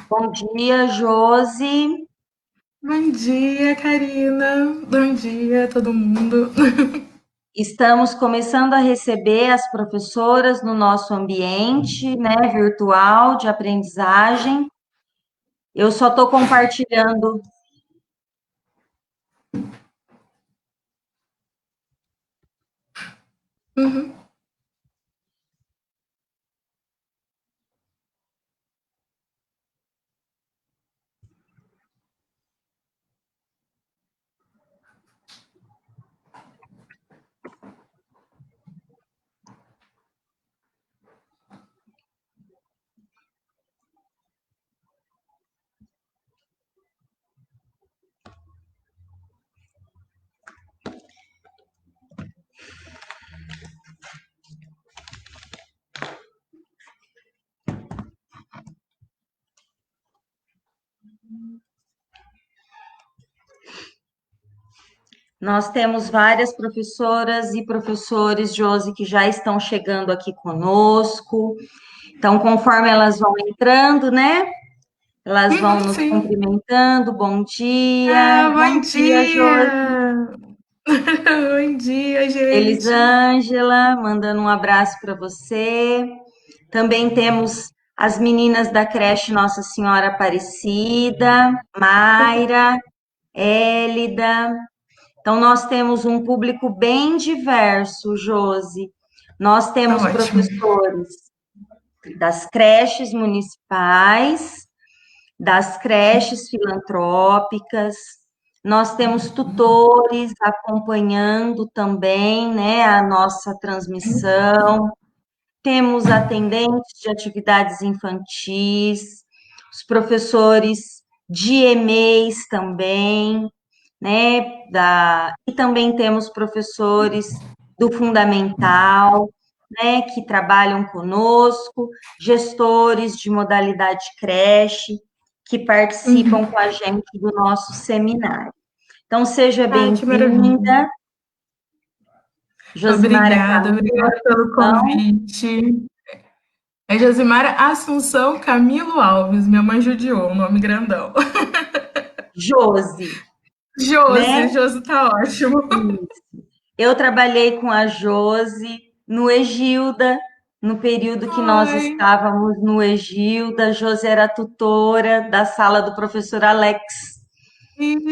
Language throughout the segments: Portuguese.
Bom dia, Josi. Bom dia, Karina. Bom dia, todo mundo. Estamos começando a receber as professoras no nosso ambiente, né, virtual de aprendizagem. Eu só estou compartilhando. Uhum, Nós temos várias professoras e professores, Josi, que já estão chegando aqui conosco. Então, conforme elas vão entrando, né, elas vão nos sim. cumprimentando. Bom dia. Ah, bom Bom dia, Josi. dia. Bom dia, gente. Elisângela, mandando um abraço para você. Também temos as meninas da creche Nossa Senhora Aparecida, Mayra, Élida. Então, nós temos um público bem diverso, Josi. Nós Tá temos ótimo. professores das creches municipais, das creches filantrópicas, nós temos tutores acompanhando também, né, a nossa transmissão. Temos atendentes de atividades infantis, os professores de EMEIs também, né? E também temos professores do fundamental, né? Que trabalham conosco, gestores de modalidade creche, que participam com Uhum. a gente do nosso seminário. Então, seja Ah, que maravilha. bem-vinda, Josimara Obrigada, Camila obrigada pelo Assunção. convite. É Josimara Assunção Camilo Alves. Minha mãe judiou, um nome grandão. Josi, né? Josi, Josi tá ótimo. Eu trabalhei com a Josi no Egilda, no período que nós Oi. estávamos no Egilda. A Josi era tutora da sala do professor Alex,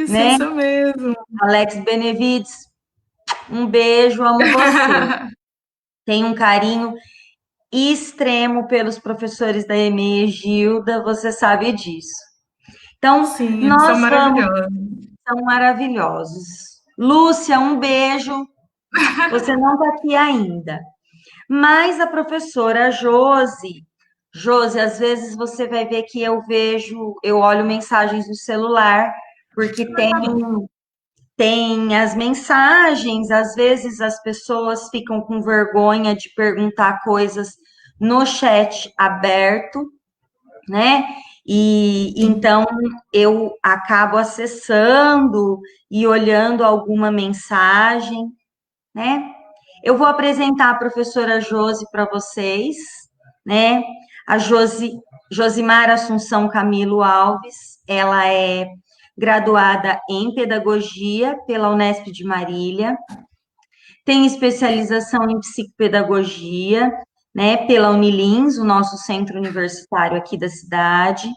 né? Isso mesmo. Alex Benevides, um beijo, amo você. Tenho um carinho extremo pelos professores da EME Egilda, você sabe disso. Então, Sim, eles são nós vamos, maravilhosos. são maravilhosos. Lúcia, um beijo. Você não está aqui ainda. Mas a professora Josi, às vezes você vai ver que eu olho mensagens no celular, porque tem as mensagens, às vezes as pessoas ficam com vergonha de perguntar coisas no chat aberto, né? E então eu acabo acessando e olhando alguma mensagem, né? Eu vou apresentar a professora Josi para vocês, né? A Josimar Assunção Camilo Alves, ela é graduada em pedagogia pela Unesp de Marília, tem especialização em psicopedagogia, né, pela Unilins, o nosso centro universitário aqui da cidade,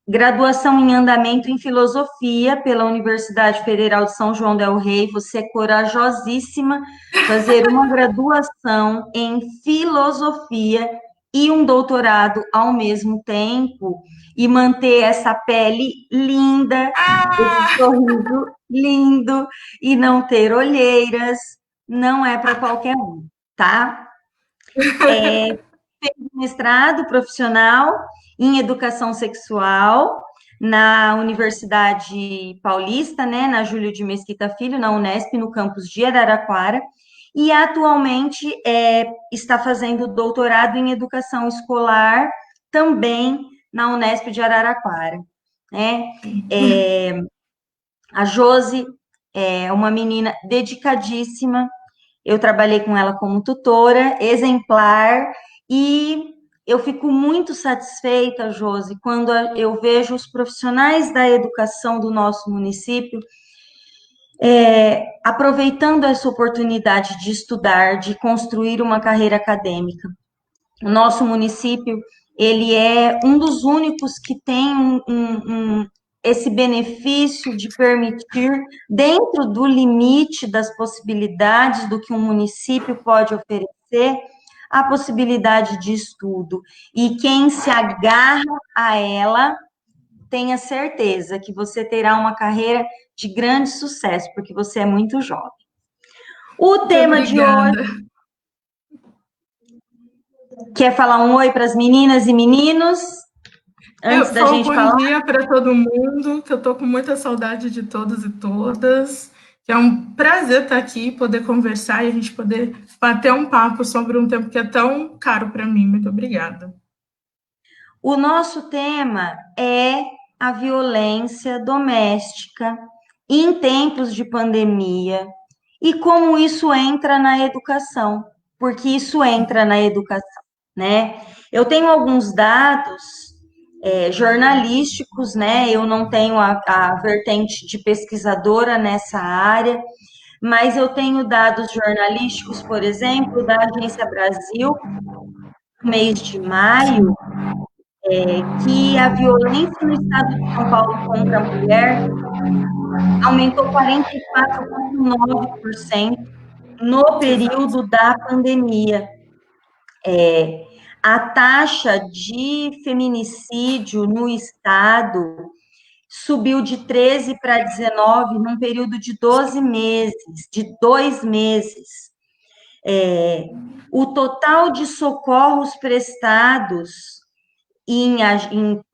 graduação em andamento em filosofia pela Universidade Federal de São João del Rei. Você é corajosíssima fazer uma graduação em filosofia e um doutorado ao mesmo tempo e manter essa pele linda, esse Ah! sorriso lindo e não ter olheiras, não é para qualquer um, tá? Mestrado profissional em educação sexual na Universidade Paulista, né, na Júlio de Mesquita Filho, na Unesp, no campus de Araraquara, e atualmente está fazendo doutorado em educação escolar também na Unesp de Araraquara. Né? É, a Josi é uma menina dedicadíssima, eu trabalhei com ela como tutora, exemplar, e eu fico muito satisfeita, Josi, quando eu vejo os profissionais da educação do nosso município aproveitando essa oportunidade de estudar, de construir uma carreira acadêmica. O nosso município, ele é um dos únicos que tem esse benefício de permitir, dentro do limite das possibilidades do que um município pode oferecer, a possibilidade de estudo. E quem se agarra a ela, tenha certeza que você terá uma carreira de grande sucesso, porque você é muito jovem. O Muito tema de obrigada. hoje. Quer falar um oi para as meninas e meninos? Antes da gente Bom falar? dia para todo mundo, que eu estou com muita saudade de todos e todas. Que é um prazer estar aqui, poder conversar e a gente poder bater um papo sobre um tema que é tão caro para mim. Muito obrigada. O nosso tema é a violência doméstica em tempos de pandemia e como isso entra na educação, porque isso entra na educação, né? Eu tenho alguns dados jornalísticos, né? Eu não tenho a vertente de pesquisadora nessa área, mas eu tenho dados jornalísticos, por exemplo, da Agência Brasil, no mês de maio, que a violência no estado de São Paulo contra a mulher aumentou 44,9% no Exato. período da pandemia. A taxa de feminicídio no estado subiu de 13 para 19 num período de 12 meses, de 2 meses. O total de socorros prestados em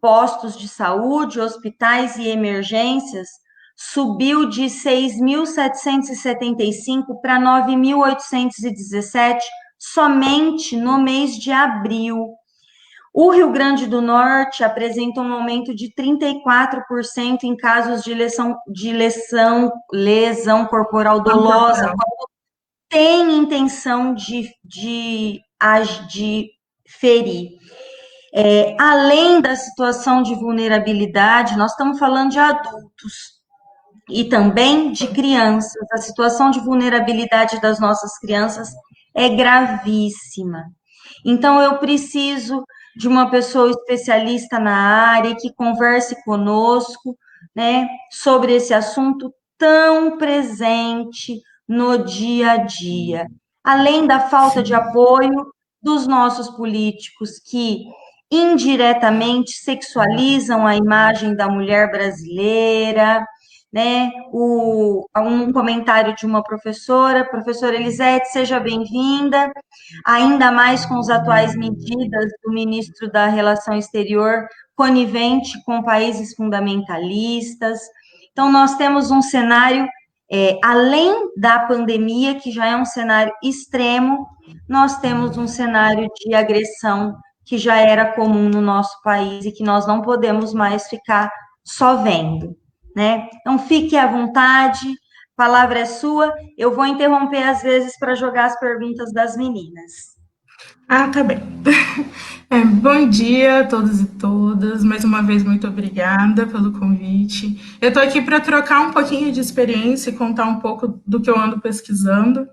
postos de saúde, hospitais e emergências subiu de 6.775 para 9.817 somente no mês de abril. O Rio Grande do Norte apresenta um aumento de 34% em casos de lesão corporal Não dolosa, corporal. tem intenção de ferir. Além da situação de vulnerabilidade, nós estamos falando de adultos e também de crianças. A situação de vulnerabilidade das nossas crianças é gravíssima. Então, eu preciso de uma pessoa especialista na área que converse conosco, né, sobre esse assunto tão presente no dia a dia. Além da falta de apoio dos nossos políticos que indiretamente sexualizam a imagem da mulher brasileira, né? Um comentário de uma professora Elisete, seja bem-vinda, ainda mais com as atuais medidas do ministro da Relação Exterior, conivente com países fundamentalistas. Então, nós temos um cenário, além da pandemia, que já é um cenário extremo, nós temos um cenário de agressão que já era comum no nosso país e que nós não podemos mais ficar só vendo, né? Então, fique à vontade, a palavra é sua. Eu vou interromper às vezes para jogar as perguntas das meninas. Tá bem. Bom dia a todos e todas. Mais uma vez, muito obrigada pelo convite. Eu estou aqui para trocar um pouquinho de experiência e contar um pouco do que eu ando pesquisando,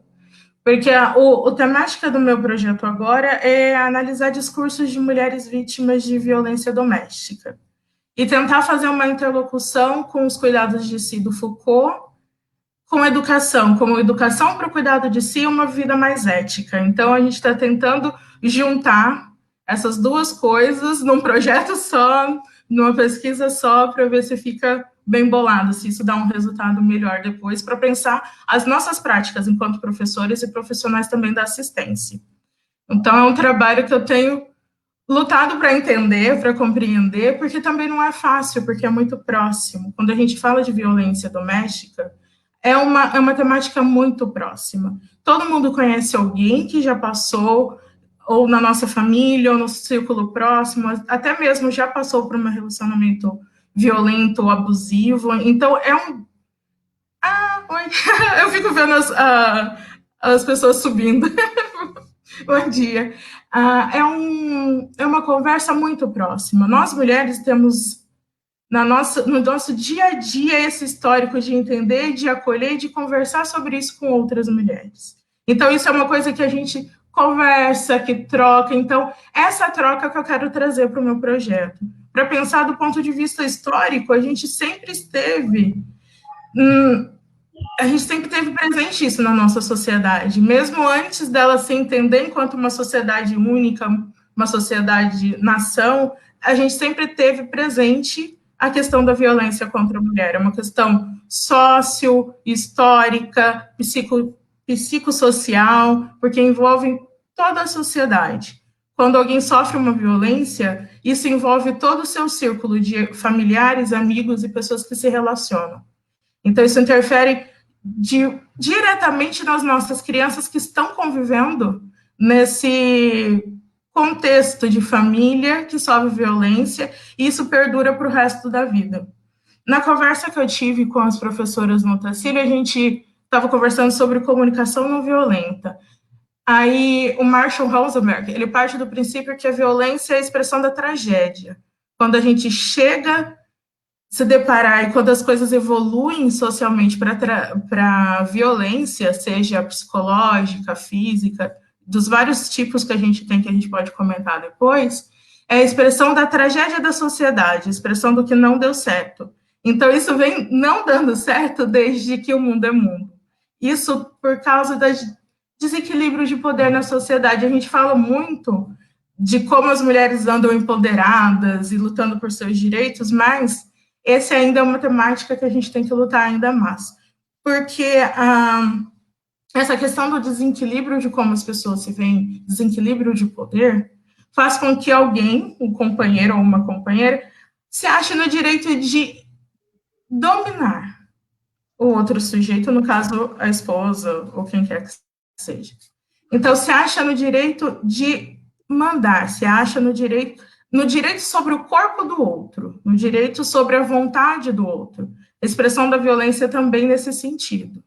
porque a temática do meu projeto agora é analisar discursos de mulheres vítimas de violência doméstica e tentar fazer uma interlocução com os cuidados de si do Foucault com educação, como educação para o cuidado de si e uma vida mais ética. Então, a gente está tentando juntar essas duas coisas num projeto só, numa pesquisa só, para ver se fica bem bolado, se isso dá um resultado melhor depois, para pensar as nossas práticas enquanto professores e profissionais também da assistência. Então, é um trabalho que eu tenho lutado para entender, para compreender, porque também não é fácil, porque é muito próximo. Quando a gente fala de violência doméstica, é uma temática muito próxima. Todo mundo conhece alguém que já passou, ou na nossa família, ou no círculo próximo, até mesmo já passou por um relacionamento violento ou abusivo. Então, oi! Eu fico vendo as pessoas subindo. Bom dia. É uma conversa muito próxima. Nós, mulheres, temos no nosso dia a dia esse histórico de entender, de acolher e de conversar sobre isso com outras mulheres. Então, isso é uma coisa que a gente conversa, que troca. Então, essa troca que eu quero trazer para o meu projeto. Para pensar do ponto de vista histórico, a gente sempre teve presente isso na nossa sociedade, mesmo antes dela se entender enquanto uma sociedade única, uma sociedade nação, a gente sempre teve presente a questão da violência contra a mulher. É uma questão sócio, histórica, psicossocial, porque envolve toda a sociedade. Quando alguém sofre uma violência, isso envolve todo o seu círculo de familiares, amigos e pessoas que se relacionam. Então, isso interfere diretamente nas nossas crianças que estão convivendo nesse contexto de família que sofre violência, e isso perdura para o resto da vida. Na conversa que eu tive com as professoras no Tacílio, a gente estava conversando sobre comunicação não violenta. Aí, o Marshall Rosenberg, ele parte do princípio que a violência é a expressão da tragédia. Quando a gente chega se deparar e quando as coisas evoluem socialmente para violência, seja psicológica, física, dos vários tipos que a gente tem, que a gente pode comentar depois, é a expressão da tragédia da sociedade, a expressão do que não deu certo. Então, isso vem não dando certo desde que o mundo é mundo. Isso por causa do desequilíbrio de poder na sociedade. A gente fala muito de como as mulheres andam empoderadas e lutando por seus direitos, mas esse ainda é uma temática que a gente tem que lutar ainda mais. Porque essa questão do desequilíbrio de como as pessoas se veem, desequilíbrio de poder, faz com que alguém, um companheiro ou uma companheira, se ache no direito de dominar o outro sujeito, no caso, a esposa ou quem quer que seja. Então, se acha no direito de mandar, se acha no direito sobre o corpo do outro, no direito sobre a vontade do outro. A expressão da violência também nesse sentido,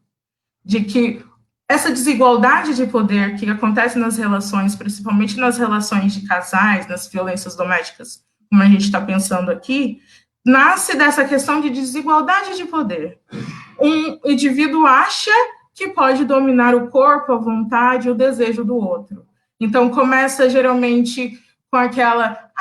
de que essa desigualdade de poder que acontece nas relações, principalmente nas relações de casais, nas violências domésticas, como a gente está pensando aqui, nasce dessa questão de desigualdade de poder. Um indivíduo acha que pode dominar o corpo, a vontade, o desejo do outro. Então, começa geralmente com aquela,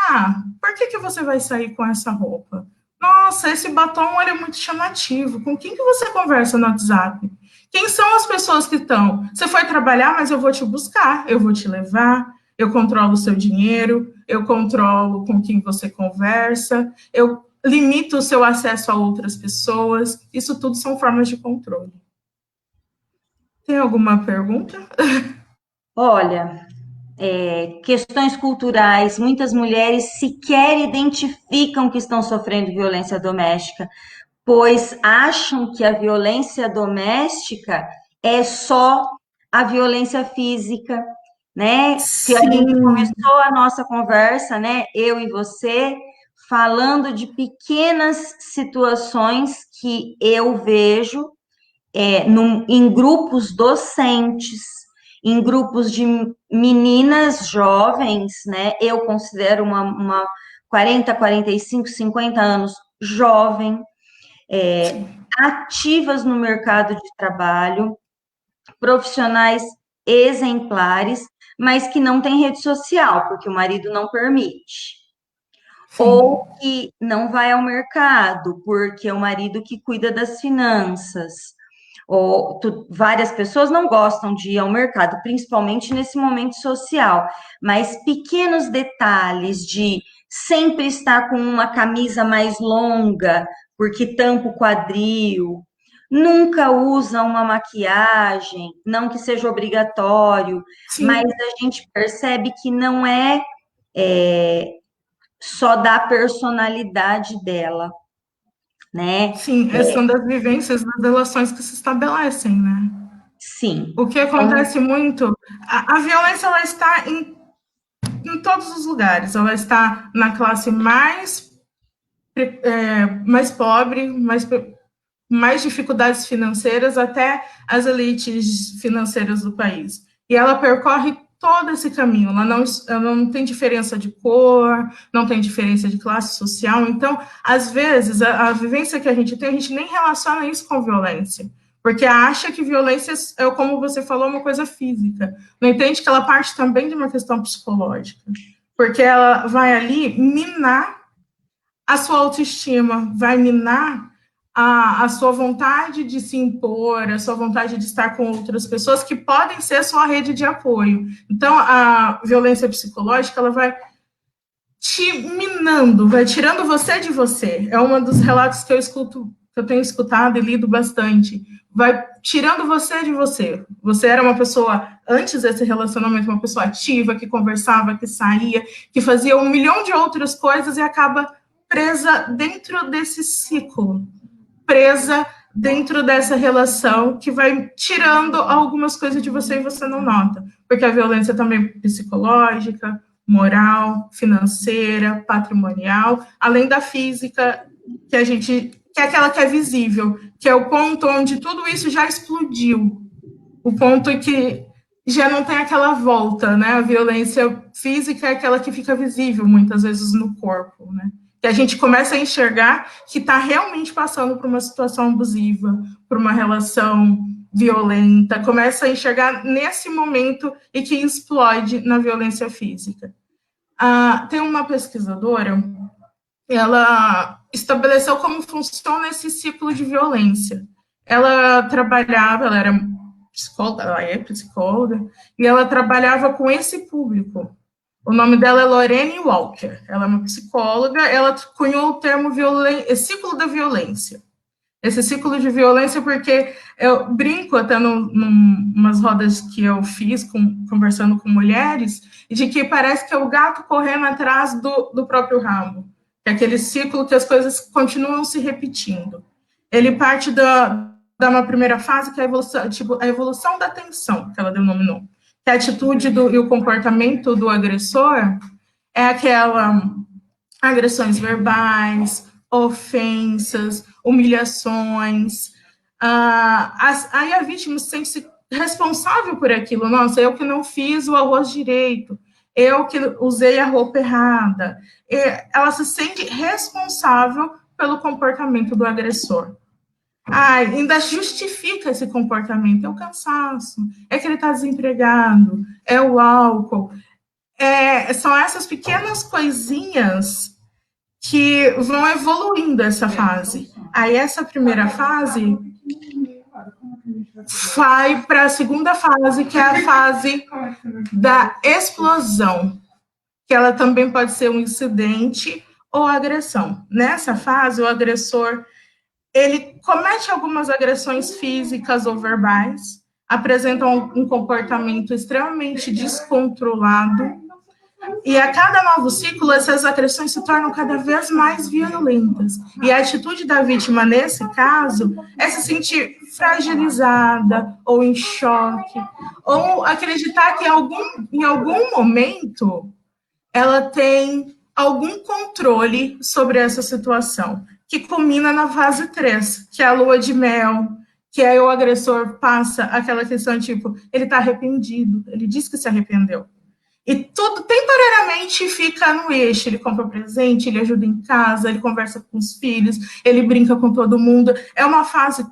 por que você vai sair com essa roupa? Nossa, esse batom ele é muito chamativo. Com quem que você conversa no WhatsApp? Quem são as pessoas que estão? Você foi trabalhar, mas eu vou te buscar, eu vou te levar, eu controlo o seu dinheiro, eu controlo com quem você conversa, eu limito o seu acesso a outras pessoas. Isso tudo são formas de controle. Tem alguma pergunta? Olha, questões culturais, muitas mulheres sequer identificam que estão sofrendo violência doméstica, pois acham que a violência doméstica é só a violência física, né? Que a gente começou a nossa conversa, né? Eu e você, falando de pequenas situações que eu vejo em grupos docentes, em grupos de meninas jovens, né? Eu considero uma 40, 45, 50 anos jovem, ativas no mercado de trabalho, profissionais exemplares, mas que não têm rede social, porque o marido não permite. Sim. Ou que não vai ao mercado, porque é o marido que cuida das finanças. Várias pessoas não gostam de ir ao mercado, principalmente nesse momento social, mas pequenos detalhes de sempre estar com uma camisa mais longa, porque tampa o quadril, nunca usa uma maquiagem, não que seja obrigatório, Sim. Mas a gente percebe que não é só da personalidade dela, né? Sim, são das vivências, das relações que se estabelecem, né? Sim. O que acontece muito, a violência ela está em todos os lugares, ela está na classe mais pobre, mais dificuldades financeiras, até as elites financeiras do país. E ela percorre todo esse caminho, ela não tem diferença de cor, não tem diferença de classe social, então, às vezes, a vivência que a gente tem, a gente nem relaciona isso com violência, porque acha que violência é, como você falou, uma coisa física, não entende que ela parte também de uma questão psicológica, porque ela vai ali minar a sua autoestima, vai minar a sua vontade de se impor, a sua vontade de estar com outras pessoas que podem ser sua rede de apoio. Então, a violência psicológica, ela vai te minando, vai tirando você de você. É um dos relatos que eu tenho escutado e lido bastante. Vai tirando você de você. Você era uma pessoa, antes desse relacionamento, uma pessoa ativa, que conversava, que saía, que fazia um milhão de outras coisas e acaba presa dentro desse ciclo, presa dentro dessa relação que vai tirando algumas coisas de você e você não nota, porque a violência também é psicológica, moral, financeira, patrimonial, além da física, que é aquela que é visível, que é o ponto onde tudo isso já explodiu, o ponto que já não tem aquela volta, né? A violência física é aquela que fica visível muitas vezes no corpo, né? Que a gente começa a enxergar que está realmente passando por uma situação abusiva, por uma relação violenta, começa a enxergar nesse momento e que explode na violência física. Tem uma pesquisadora, ela estabeleceu como funciona esse ciclo de violência. Ela era psicóloga, ela é psicóloga, e ela trabalhava com esse público. O nome dela é Lorraine Walker. Ela é uma psicóloga. Ela cunhou o termo ciclo da violência. Esse ciclo de violência, porque eu brinco até umas rodas que eu fiz, conversando com mulheres, de que parece que é o gato correndo atrás do próprio rabo. É aquele ciclo que as coisas continuam se repetindo. Ele parte da uma primeira fase, que é a evolução da tensão, que ela deu o nome. Que a atitude e o comportamento do agressor é aquela agressões verbais, ofensas, humilhações. Aí a vítima se sente responsável por aquilo. Nossa, eu que não fiz o arroz direito, eu que usei a roupa errada. Ela se sente responsável pelo comportamento do agressor. Ainda justifica esse comportamento. É o cansaço, é que ele está desempregado, é o álcool. São essas pequenas coisinhas que vão evoluindo essa fase. Aí essa primeira fase vai para a segunda fase, que é a fase da explosão, que ela também pode ser um incidente ou agressão. Nessa fase, o agressor ele comete algumas agressões físicas ou verbais, apresenta um comportamento extremamente descontrolado, e a cada novo ciclo, essas agressões se tornam cada vez mais violentas. E a atitude da vítima, nesse caso, é se sentir fragilizada, ou em choque, ou acreditar que em algum momento ela tem algum controle sobre essa situação, que culmina na fase 3, que é a lua de mel, que aí o agressor passa aquela questão tipo, ele está arrependido, ele diz que se arrependeu. E tudo temporariamente fica no eixo. Ele compra presente, ele ajuda em casa, ele conversa com os filhos, ele brinca com todo mundo. É uma fase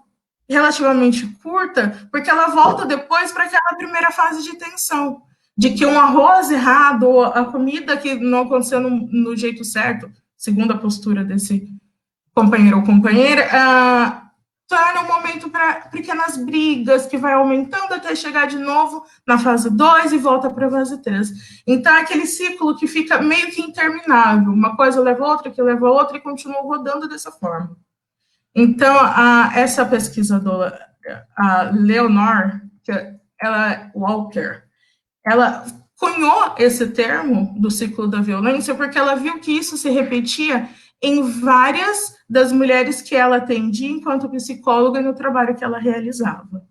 relativamente curta, porque ela volta depois para aquela primeira fase de tensão, de que um arroz errado, a comida que não aconteceu no jeito certo, segundo a postura desse companheiro ou companheira, torna um momento para pequenas brigas, que vai aumentando até chegar de novo na fase 2 e volta para a fase 3. Então, é aquele ciclo que fica meio que interminável, uma coisa leva a outra, que leva a outra, e continua rodando dessa forma. Então, essa pesquisadora, a Leonor Walker, ela cunhou esse termo do ciclo da violência porque ela viu que isso se repetia em várias das mulheres que ela atendia enquanto psicóloga no trabalho que ela realizava.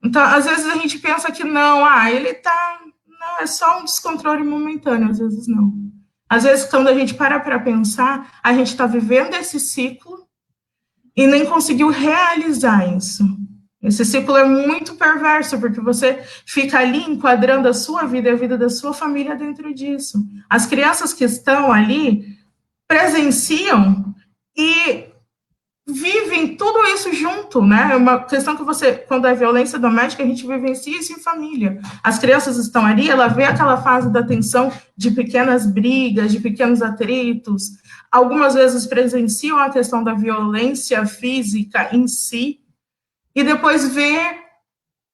Então, às vezes a gente pensa que não, ele tá... Não, é só um descontrole momentâneo, às vezes não. Às vezes, quando a gente para pensar, a gente está vivendo esse ciclo e nem conseguiu realizar isso. Esse ciclo é muito perverso, porque você fica ali enquadrando a sua vida e a vida da sua família dentro disso. As crianças que estão ali presenciam e vivem tudo isso junto, né? É uma questão que você, quando é violência doméstica, a gente vivencia isso em família. As crianças estão ali, ela vê aquela fase da tensão de pequenas brigas, de pequenos atritos. Algumas vezes presenciam a questão da violência física em si, e depois vê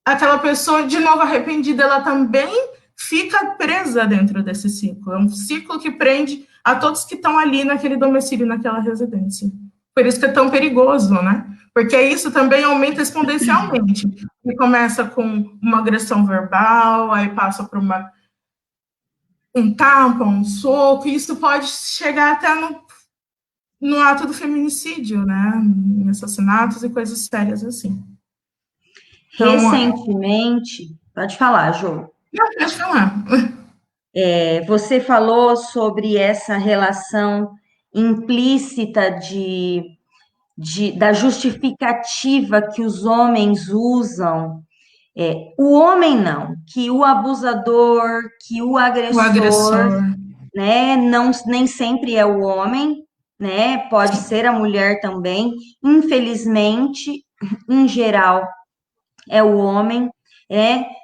aquela pessoa de novo arrependida, ela também fica presa dentro desse ciclo. É um ciclo que prende a todos que estão ali naquele domicílio, naquela residência. Por isso que é tão perigoso, né? Porque isso também aumenta exponencialmente. E começa com uma agressão verbal, aí passa por um tapa, um soco, e isso pode chegar até no ato do feminicídio, né? Em assassinatos e coisas sérias assim. Então, Recentemente, pode falar, Jô. não, pode falar. Você falou sobre essa relação implícita da justificativa que os homens usam. O homem não, que o abusador, que o O agressor, agressor. né, não, nem sempre é o homem, né, pode ser a mulher também, infelizmente, em geral, é o homem,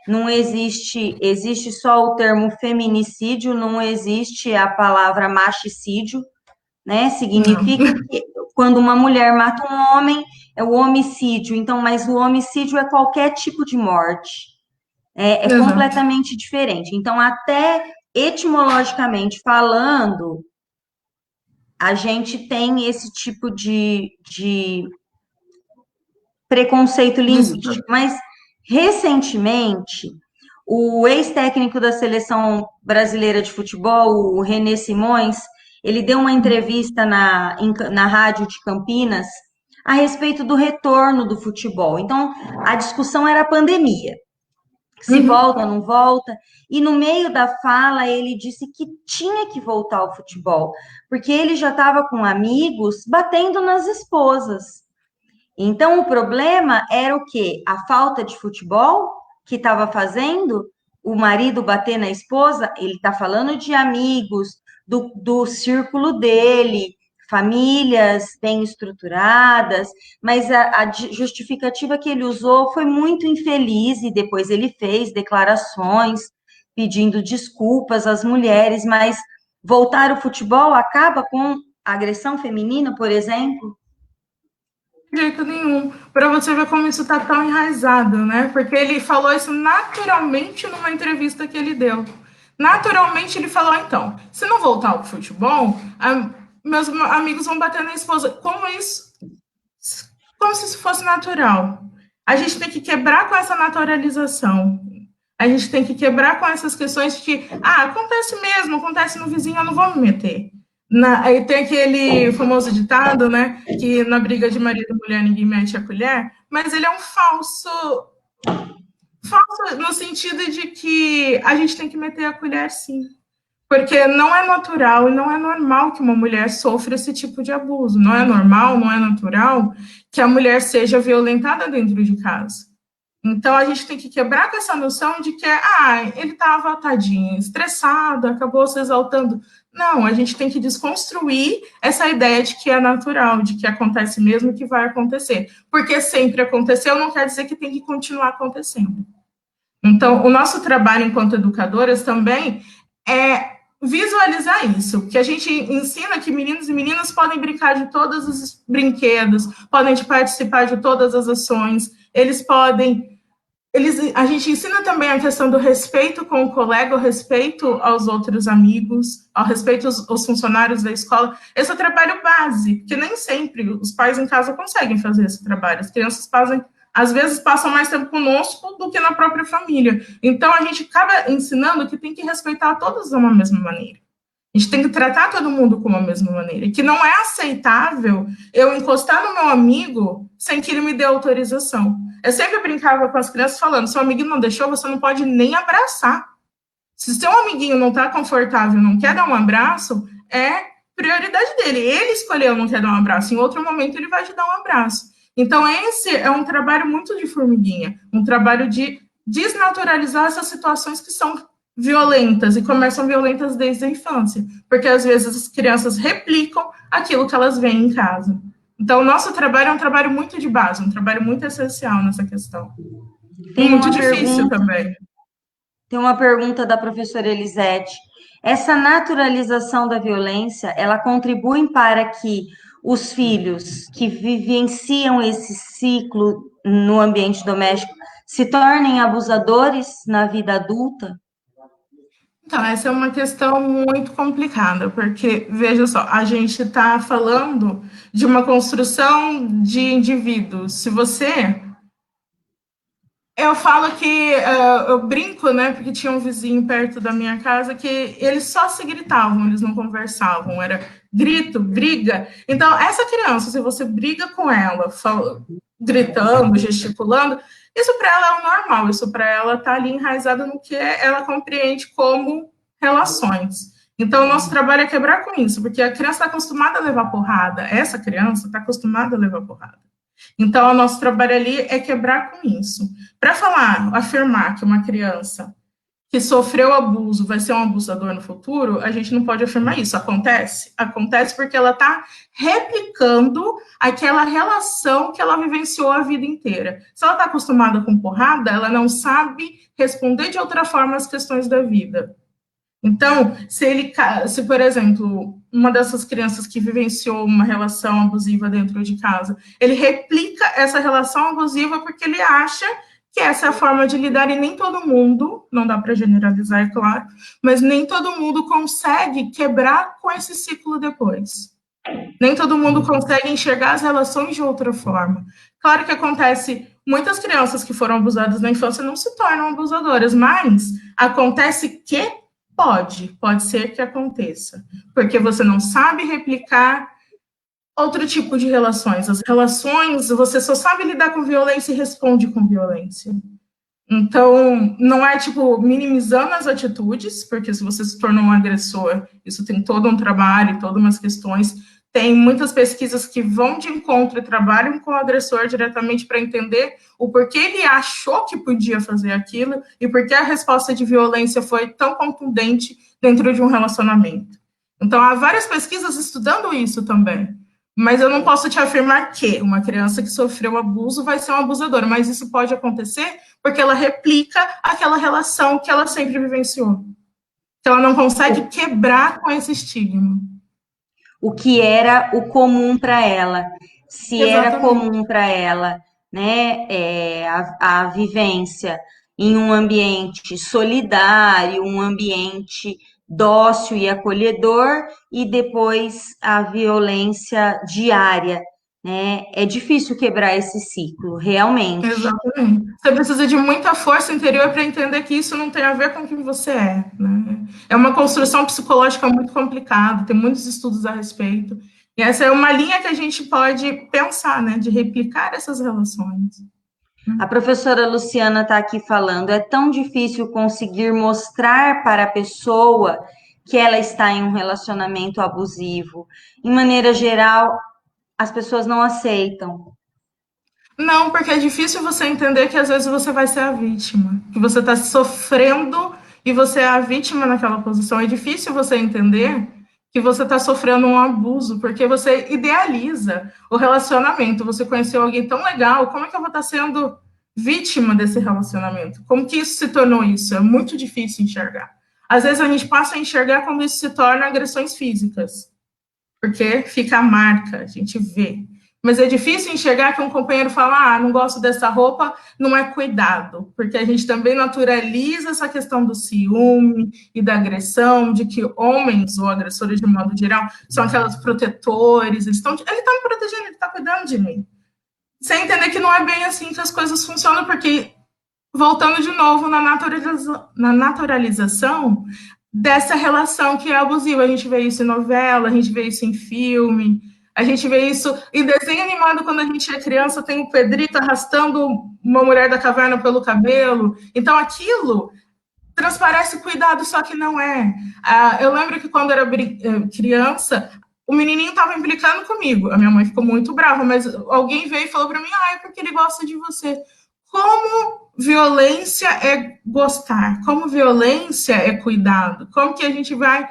não existe só o termo feminicídio, não existe a palavra machicídio, né? Significa Não. que quando uma mulher mata um homem, é o homicídio. Então, mas o homicídio é qualquer tipo de morte. É Exato. completamente diferente. Então, até etimologicamente falando, a gente tem esse tipo de preconceito linguístico. Mas, recentemente, o ex-técnico da seleção brasileira de futebol, o René Simões, ele deu uma entrevista na rádio de Campinas a respeito do retorno do futebol. Então, a discussão era a pandemia. Se volta ou não volta. E no meio da fala, ele disse que tinha que voltar ao futebol, porque ele já estava com amigos batendo nas esposas. Então, o problema era o quê? A falta de futebol que estava fazendo o marido bater na esposa? Ele está falando de amigos, do círculo dele, famílias bem estruturadas, mas a justificativa que ele usou foi muito infeliz e depois ele fez declarações pedindo desculpas às mulheres, mas voltar o futebol acaba com a agressão feminina, por exemplo? De jeito nenhum. Para você ver como isso está tão enraizado, né? Porque ele falou isso naturalmente numa entrevista que ele deu. Naturalmente ele falou, então, se não voltar ao futebol, meus amigos vão bater na esposa. Como se isso fosse natural. A gente tem que quebrar com essa naturalização. A gente tem que quebrar com essas questões de que, acontece mesmo, acontece no vizinho, eu não vou me meter. Aí tem aquele famoso ditado, né, que na briga de marido e mulher ninguém mete a colher, mas ele é um falso no sentido de que a gente tem que meter a colher sim. Porque não é natural e não é normal que uma mulher sofra esse tipo de abuso. Não é normal, não é natural que a mulher seja violentada dentro de casa. Então, a gente tem que quebrar com essa noção de que, ele estava, tadinho, estressado, acabou se exaltando. Não, a gente tem que desconstruir essa ideia de que é natural, de que acontece mesmo, que vai acontecer. Porque sempre aconteceu, não quer dizer que tem que continuar acontecendo. Então, o nosso trabalho enquanto educadoras também é visualizar isso, que a gente ensina que meninos e meninas podem brincar de todos os brinquedos, podem participar de todas as ações, a gente ensina também a questão do respeito com o colega, o respeito aos outros amigos, ao respeito aos funcionários da escola. Esse é o trabalho base, porque nem sempre os pais em casa conseguem fazer esse trabalho. As crianças às vezes passam mais tempo conosco do que na própria família. Então, a gente acaba ensinando que tem que respeitar todos de uma mesma maneira. A gente tem que tratar todo mundo com a mesma maneira. E que não é aceitável eu encostar no meu amigo sem que ele me dê autorização. Eu sempre brincava com as crianças falando, seu amiguinho não deixou, você não pode nem abraçar. Se seu amiguinho não está confortável, não quer dar um abraço, é prioridade dele. Ele escolheu não quer dar um abraço. Em outro momento, ele vai te dar um abraço. Então, esse é um trabalho muito de formiguinha, um trabalho de desnaturalizar essas situações que são violentas e começam violentas desde a infância, porque às vezes as crianças replicam aquilo que elas veem em casa. Então, o nosso trabalho é um trabalho muito de base, um trabalho muito essencial nessa questão. E Tem muito uma difícil pergunta, também. tem uma pergunta da professora Elisete. Essa naturalização da violência, ela contribui para que os filhos que vivenciam esse ciclo no ambiente doméstico se tornem abusadores na vida adulta? Então, essa é uma questão muito complicada, porque, veja só, a gente está falando de uma construção de indivíduos. Se você. Eu falo que eu brinco, né? Porque tinha um vizinho perto da minha casa que eles só se gritavam, eles não conversavam, era grito, briga. Então, essa criança, se você briga com ela, gritando, gesticulando, isso para ela é o normal, isso para ela está ali enraizado no que ela compreende como relações. Então, o nosso trabalho é quebrar com isso, porque a criança está acostumada a levar porrada, essa criança está acostumada a levar porrada. Então, o nosso trabalho ali é quebrar com isso. Para falar, afirmar que uma criança que sofreu abuso vai ser um abusador no futuro, a gente não pode afirmar isso. Acontece? Acontece porque ela está replicando aquela relação que ela vivenciou a vida inteira. Se ela está acostumada com porrada, ela não sabe responder de outra forma as questões da vida. Então, se por exemplo, uma dessas crianças que vivenciou uma relação abusiva dentro de casa, ele replica essa relação abusiva porque ele acha que essa é a forma de lidar e nem todo mundo, não dá para generalizar, é claro, mas nem todo mundo consegue quebrar com esse ciclo depois. Nem todo mundo consegue enxergar as relações de outra forma. Claro que acontece, muitas crianças que foram abusadas na infância não se tornam abusadoras, mas acontece que pode ser que aconteça, porque você não sabe replicar outro tipo de relações. As relações, você só sabe lidar com violência e responde com violência. Então, não é tipo minimizando as atitudes, porque se você se tornou um agressor, isso tem todo um trabalho, todas umas questões. Tem muitas pesquisas que vão de encontro e trabalham com o agressor diretamente para entender o porquê ele achou que podia fazer aquilo e por que a resposta de violência foi tão contundente dentro de um relacionamento. Então, há várias pesquisas estudando isso também. Mas eu não posso te afirmar que uma criança que sofreu abuso vai ser um abusador, mas isso pode acontecer porque ela replica aquela relação que ela sempre vivenciou. Que ela não consegue quebrar com esse estigma. O que era o comum para ela? Se era Exatamente. comum para ela, né, a vivência em um ambiente solidário, um ambiente dócil e acolhedor, e depois a violência diária, né? É difícil quebrar esse ciclo, realmente. Exatamente. Você precisa de muita força interior para entender que isso não tem a ver com quem você é. Né? É uma construção psicológica muito complicada, tem muitos estudos a respeito. E essa é uma linha que a gente pode pensar, né, de replicar essas relações. A professora Luciana está aqui falando, é tão difícil conseguir mostrar para a pessoa que ela está em um relacionamento abusivo. Em maneira geral, as pessoas não aceitam. Não, porque é difícil você entender que às vezes você vai ser a vítima, que você está sofrendo e você é a vítima naquela posição. É difícil você entender que você está sofrendo um abuso, porque você idealiza o relacionamento. Você conheceu alguém tão legal, como é que eu vou estar sendo vítima desse relacionamento? Como que isso se tornou isso? É muito difícil enxergar. Às vezes a gente passa a enxergar quando isso se torna agressões físicas, porque fica a marca, a gente vê. Mas é difícil enxergar que um companheiro fala, não gosto dessa roupa, não é cuidado, porque a gente também naturaliza essa questão do ciúme e da agressão, de que homens, ou agressores de modo geral, são aquelas protetores, ele está me protegendo, ele está cuidando de mim. Sem entender que não é bem assim que as coisas funcionam, porque, voltando de novo na naturalização dessa relação que é abusiva. A gente vê isso em novela, a gente vê isso em filme, a gente vê isso em desenho animado quando a gente é criança, tem o Pedrito arrastando uma mulher da caverna pelo cabelo. Então, aquilo transparece cuidado, só que não é. Eu lembro que quando era criança, o menininho estava implicando comigo. A minha mãe ficou muito brava, mas alguém veio e falou para mim, é porque ele gosta de você. Como violência é gostar? Como violência é cuidado? Como que a gente vai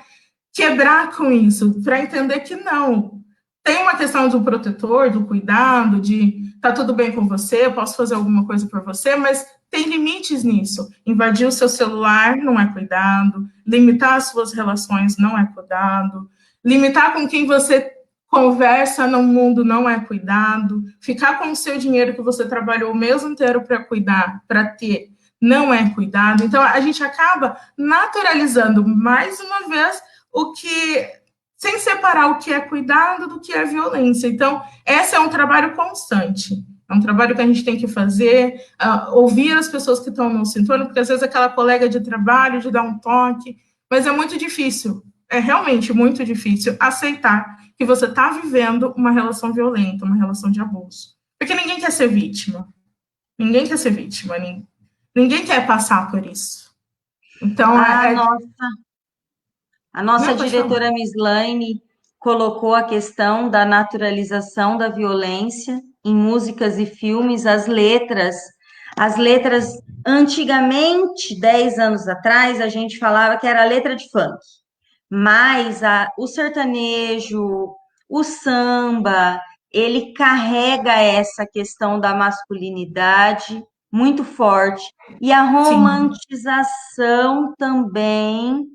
quebrar com isso? Para entender que não. Tem uma questão do protetor, do cuidado, de tá tudo bem com você, eu posso fazer alguma coisa por você, mas tem limites nisso. Invadir o seu celular não é cuidado, limitar as suas relações não é cuidado, limitar com quem você conversa no mundo não é cuidado, ficar com o seu dinheiro que você trabalhou o mês inteiro para cuidar, para ter, não é cuidado. Então, a gente acaba naturalizando, mais uma vez, o que, sem separar o que é cuidado do que é violência. Então, esse é um trabalho constante. É um trabalho que a gente tem que fazer, ouvir as pessoas que estão no nosso entorno, porque às vezes aquela colega de trabalho de dar um toque, mas é muito difícil, é realmente muito difícil aceitar que você está vivendo uma relação violenta, uma relação de abuso. Porque ninguém quer ser vítima. Ninguém quer ser vítima. Ninguém quer passar por isso. Então, a nossa diretora Mislaine colocou a questão da naturalização da violência em músicas e filmes, as letras antigamente, 10 anos atrás, a gente falava que era letra de funk, mas o sertanejo, o samba, ele carrega essa questão da masculinidade muito forte, e a romantização também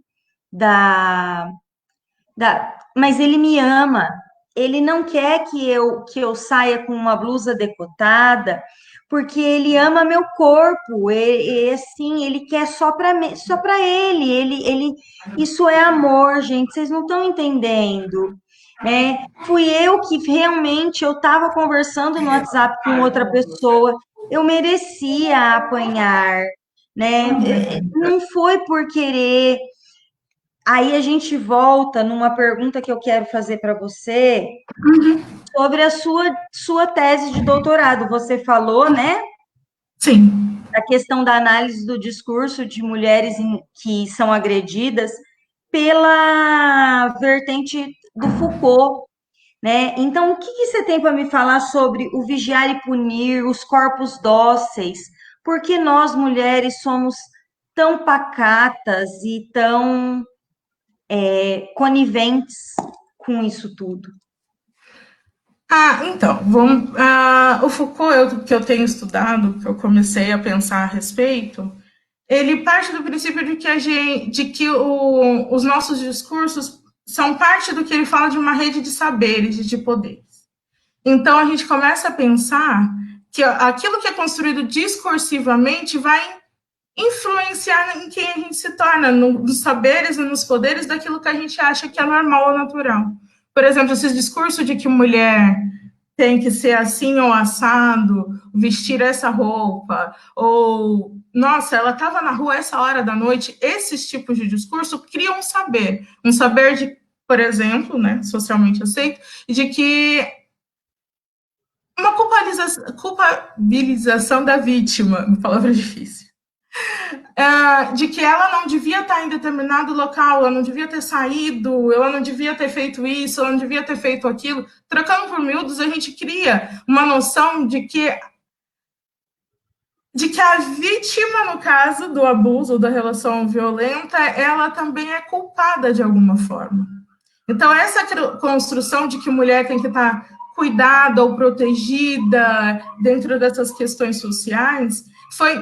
mas ele me ama. Ele não quer que eu saia com uma blusa decotada, porque ele ama meu corpo. Assim, ele quer só para ele. Isso é amor, gente. Vocês não estão entendendo. Fui eu que realmente eu estava conversando no WhatsApp com outra pessoa. Eu merecia apanhar, né? Não foi por querer. Aí a gente volta numa pergunta que eu quero fazer para você sobre a sua tese de doutorado. Você falou, né? Sim. A questão da análise do discurso de mulheres que são agredidas pela vertente do Foucault, né? Então, o que você tem para me falar sobre o vigiar e punir, os corpos dóceis? Por que nós, mulheres, somos tão pacatas e tão coniventes com isso tudo? Então, o Foucault, que eu tenho estudado, que eu comecei a pensar a respeito, ele parte do princípio de que os nossos discursos são parte do que ele fala de uma rede de saberes e de poderes. Então, a gente começa a pensar que aquilo que é construído discursivamente vai influenciar em quem a gente se torna, nos saberes e nos poderes daquilo que a gente acha que é normal ou natural. Por exemplo, esse discurso de que mulher tem que ser assim ou assado, vestir essa roupa, ou, nossa, ela estava na rua essa hora da noite, esses tipos de discurso criam um saber de, por exemplo, né, socialmente aceito, de que uma culpabilização da vítima, uma palavra difícil, de que ela não devia estar em determinado local, ela não devia ter saído, ela não devia ter feito isso, ela não devia ter feito aquilo. Trocando por miúdos, a gente cria uma noção de que a vítima, no caso do abuso ou da relação violenta, ela também é culpada de alguma forma. Então, essa construção de que mulher tem que estar cuidada ou protegida dentro dessas questões sociais foi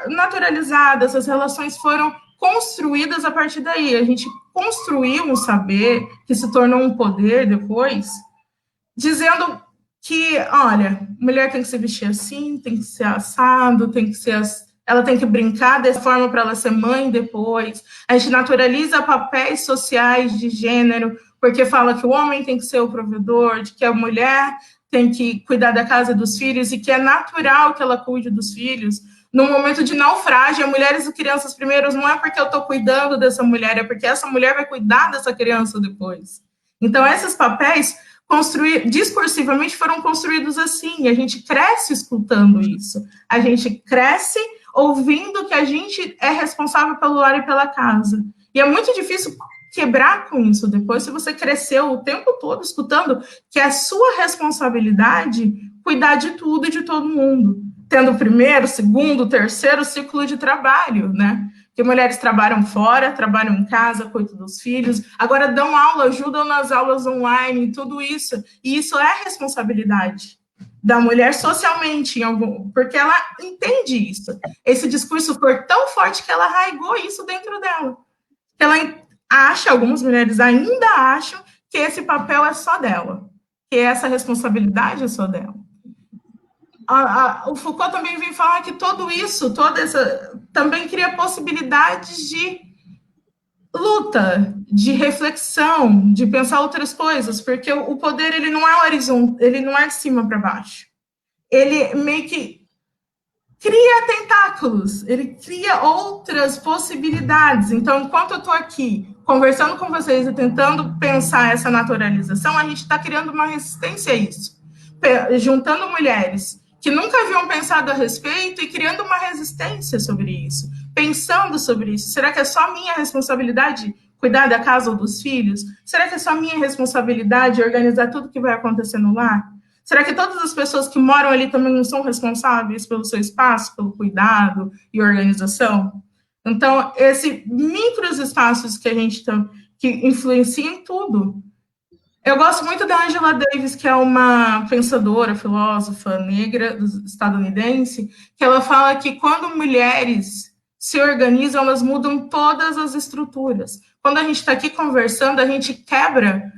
naturalizada, essas relações foram construídas a partir daí. A gente construiu um saber que se tornou um poder depois, dizendo que, olha, mulher tem que se vestir assim, tem que ser assado, ela tem que brincar dessa forma para ela ser mãe depois. A gente naturaliza papéis sociais de gênero, porque fala que o homem tem que ser o provedor, de que a mulher tem que cuidar da casa dos filhos e que é natural que ela cuide dos filhos. No momento de naufrágio, mulheres e crianças primeiros, não é porque eu estou cuidando dessa mulher, é porque essa mulher vai cuidar dessa criança depois. Então, esses papéis discursivamente foram construídos assim, e a gente cresce escutando isso. A gente cresce ouvindo que a gente é responsável pelo lar e pela casa. E é muito difícil quebrar com isso depois, se você cresceu o tempo todo escutando que é sua responsabilidade cuidar de tudo e de todo mundo, tendo o primeiro, segundo, terceiro ciclo de trabalho, né? Porque mulheres trabalham fora, trabalham em casa, cuidam dos filhos, agora dão aula, ajudam nas aulas online, tudo isso, e isso é responsabilidade da mulher socialmente, porque ela entende isso. Esse discurso foi tão forte que ela arraigou isso dentro dela. Ela acha, algumas mulheres ainda acham, que esse papel é só dela, que essa responsabilidade é só dela. O Foucault também vem falar que tudo isso, toda essa, também cria possibilidades de luta, de reflexão, de pensar outras coisas, porque o poder ele não é horizontal, ele não é de cima para baixo. Ele meio que cria tentáculos, ele cria outras possibilidades. Então, enquanto eu estou aqui conversando com vocês e tentando pensar essa naturalização, a gente está criando uma resistência a isso, juntando mulheres que nunca haviam pensado a respeito e criando uma resistência sobre isso, pensando sobre isso. Será que é só minha responsabilidade cuidar da casa ou dos filhos? Será que é só minha responsabilidade organizar tudo que vai acontecer no lar? Será que todas as pessoas que moram ali também não são responsáveis pelo seu espaço, pelo cuidado e organização? Então, esses micros espaços que a gente tem, que influenciam em tudo. Eu gosto muito da Angela Davis, que é uma pensadora, filósofa negra estadunidense, que ela fala que quando mulheres se organizam, elas mudam todas as estruturas. Quando a gente está aqui conversando, a gente quebra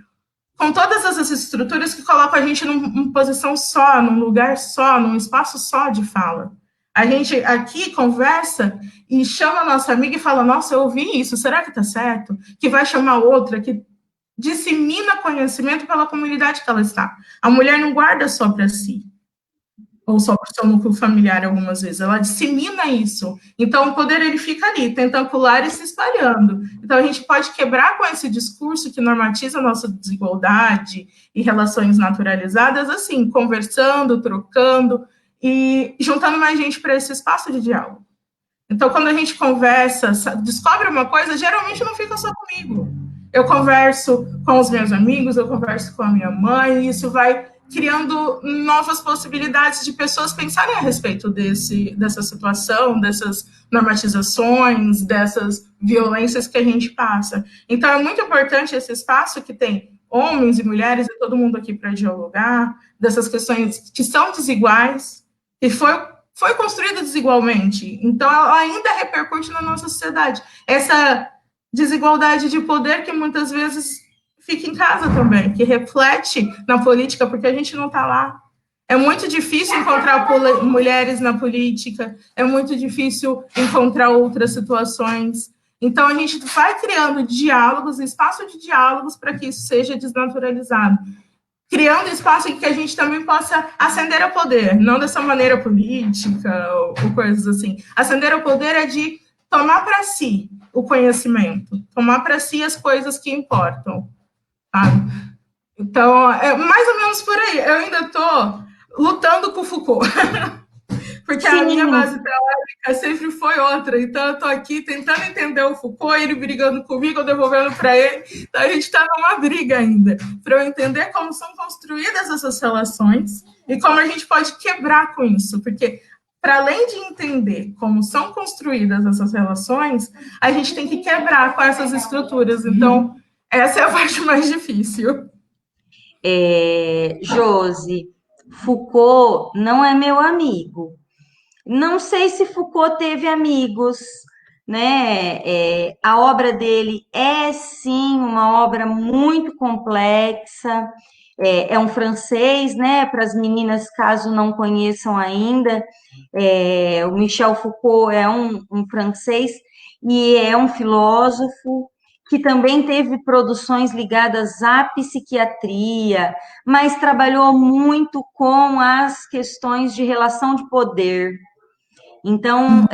com todas essas estruturas que colocam a gente numa posição só, num lugar só, num espaço só de fala. A gente aqui conversa e chama a nossa amiga e fala, nossa, eu ouvi isso, será que está certo? Que vai chamar outra, que dissemina conhecimento pela comunidade que ela está. A mulher não guarda só para si, ou só para o seu núcleo familiar algumas vezes, ela dissemina isso. Então, o poder ele fica ali, tentacular e se espalhando. Então, a gente pode quebrar com esse discurso que normatiza a nossa desigualdade e relações naturalizadas, assim, conversando, trocando e juntando mais gente para esse espaço de diálogo. Então, quando a gente conversa, descobre uma coisa, geralmente não fica só comigo. Eu converso com os meus amigos, eu converso com a minha mãe, e isso vai criando novas possibilidades de pessoas pensarem a respeito dessa situação, dessas normatizações, dessas violências que a gente passa. Então, é muito importante esse espaço que tem homens e mulheres e todo mundo aqui para dialogar dessas questões que são desiguais, e foi construída desigualmente. Então, ela ainda repercute na nossa sociedade. Essa desigualdade de poder que muitas vezes fica em casa também, que reflete na política, porque a gente não está lá. É muito difícil encontrar mulheres na política, é muito difícil encontrar outras situações. Então, a gente vai criando diálogos, espaço de diálogos para que isso seja desnaturalizado. Criando espaço em que a gente também possa ascender ao poder, não dessa maneira política ou coisas assim. Ascender ao poder é de tomar para si o conhecimento, tomar para si as coisas que importam. Sabe? Então, é mais ou menos por aí. Eu ainda estou lutando com o Foucault, porque a minha base teórica sempre foi outra. Então, eu estou aqui tentando entender o Foucault, ele brigando comigo, eu devolvendo para ele. Então, a gente está numa briga ainda, para eu entender como são construídas essas relações e como a gente pode quebrar com isso, porque para além de entender como são construídas essas relações, a gente tem que quebrar com essas estruturas. Então, essa é a parte mais difícil. Josi, Foucault não é meu amigo. Não sei se Foucault teve amigos, né? A obra dele é sim uma obra muito complexa. É um francês, né? Para as meninas, caso não conheçam ainda, o Michel Foucault é um francês e é um filósofo que também teve produções ligadas à psiquiatria, mas trabalhou muito com as questões de relação de poder. Então,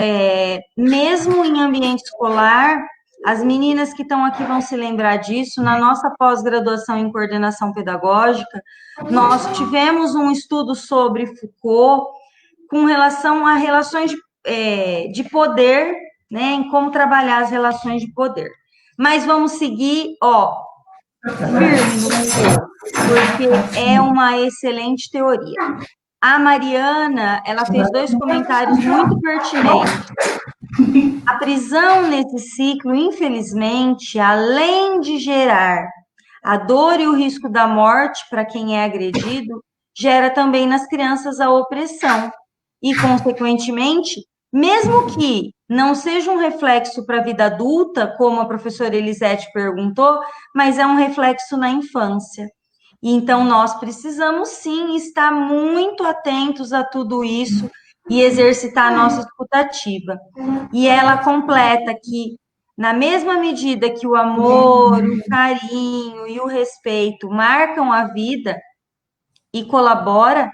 mesmo em ambiente escolar, as meninas que estão aqui vão se lembrar disso. Na nossa pós-graduação em coordenação pedagógica, nós tivemos um estudo sobre Foucault com relação a relações de poder, né, em como trabalhar as relações de poder. Mas vamos seguir, ó, firme no seu, porque é uma excelente teoria. A Mariana, ela fez 2 comentários muito pertinentes. A prisão nesse ciclo, infelizmente, além de gerar a dor e o risco da morte para quem é agredido, gera também nas crianças a opressão. E, consequentemente, mesmo que não seja um reflexo para a vida adulta, como a professora Elisete perguntou, mas é um reflexo na infância. Então, nós precisamos sim estar muito atentos a tudo isso e exercitar a nossa escutativa. E ela completa que, na mesma medida que o amor, o carinho e o respeito marcam a vida e colabora,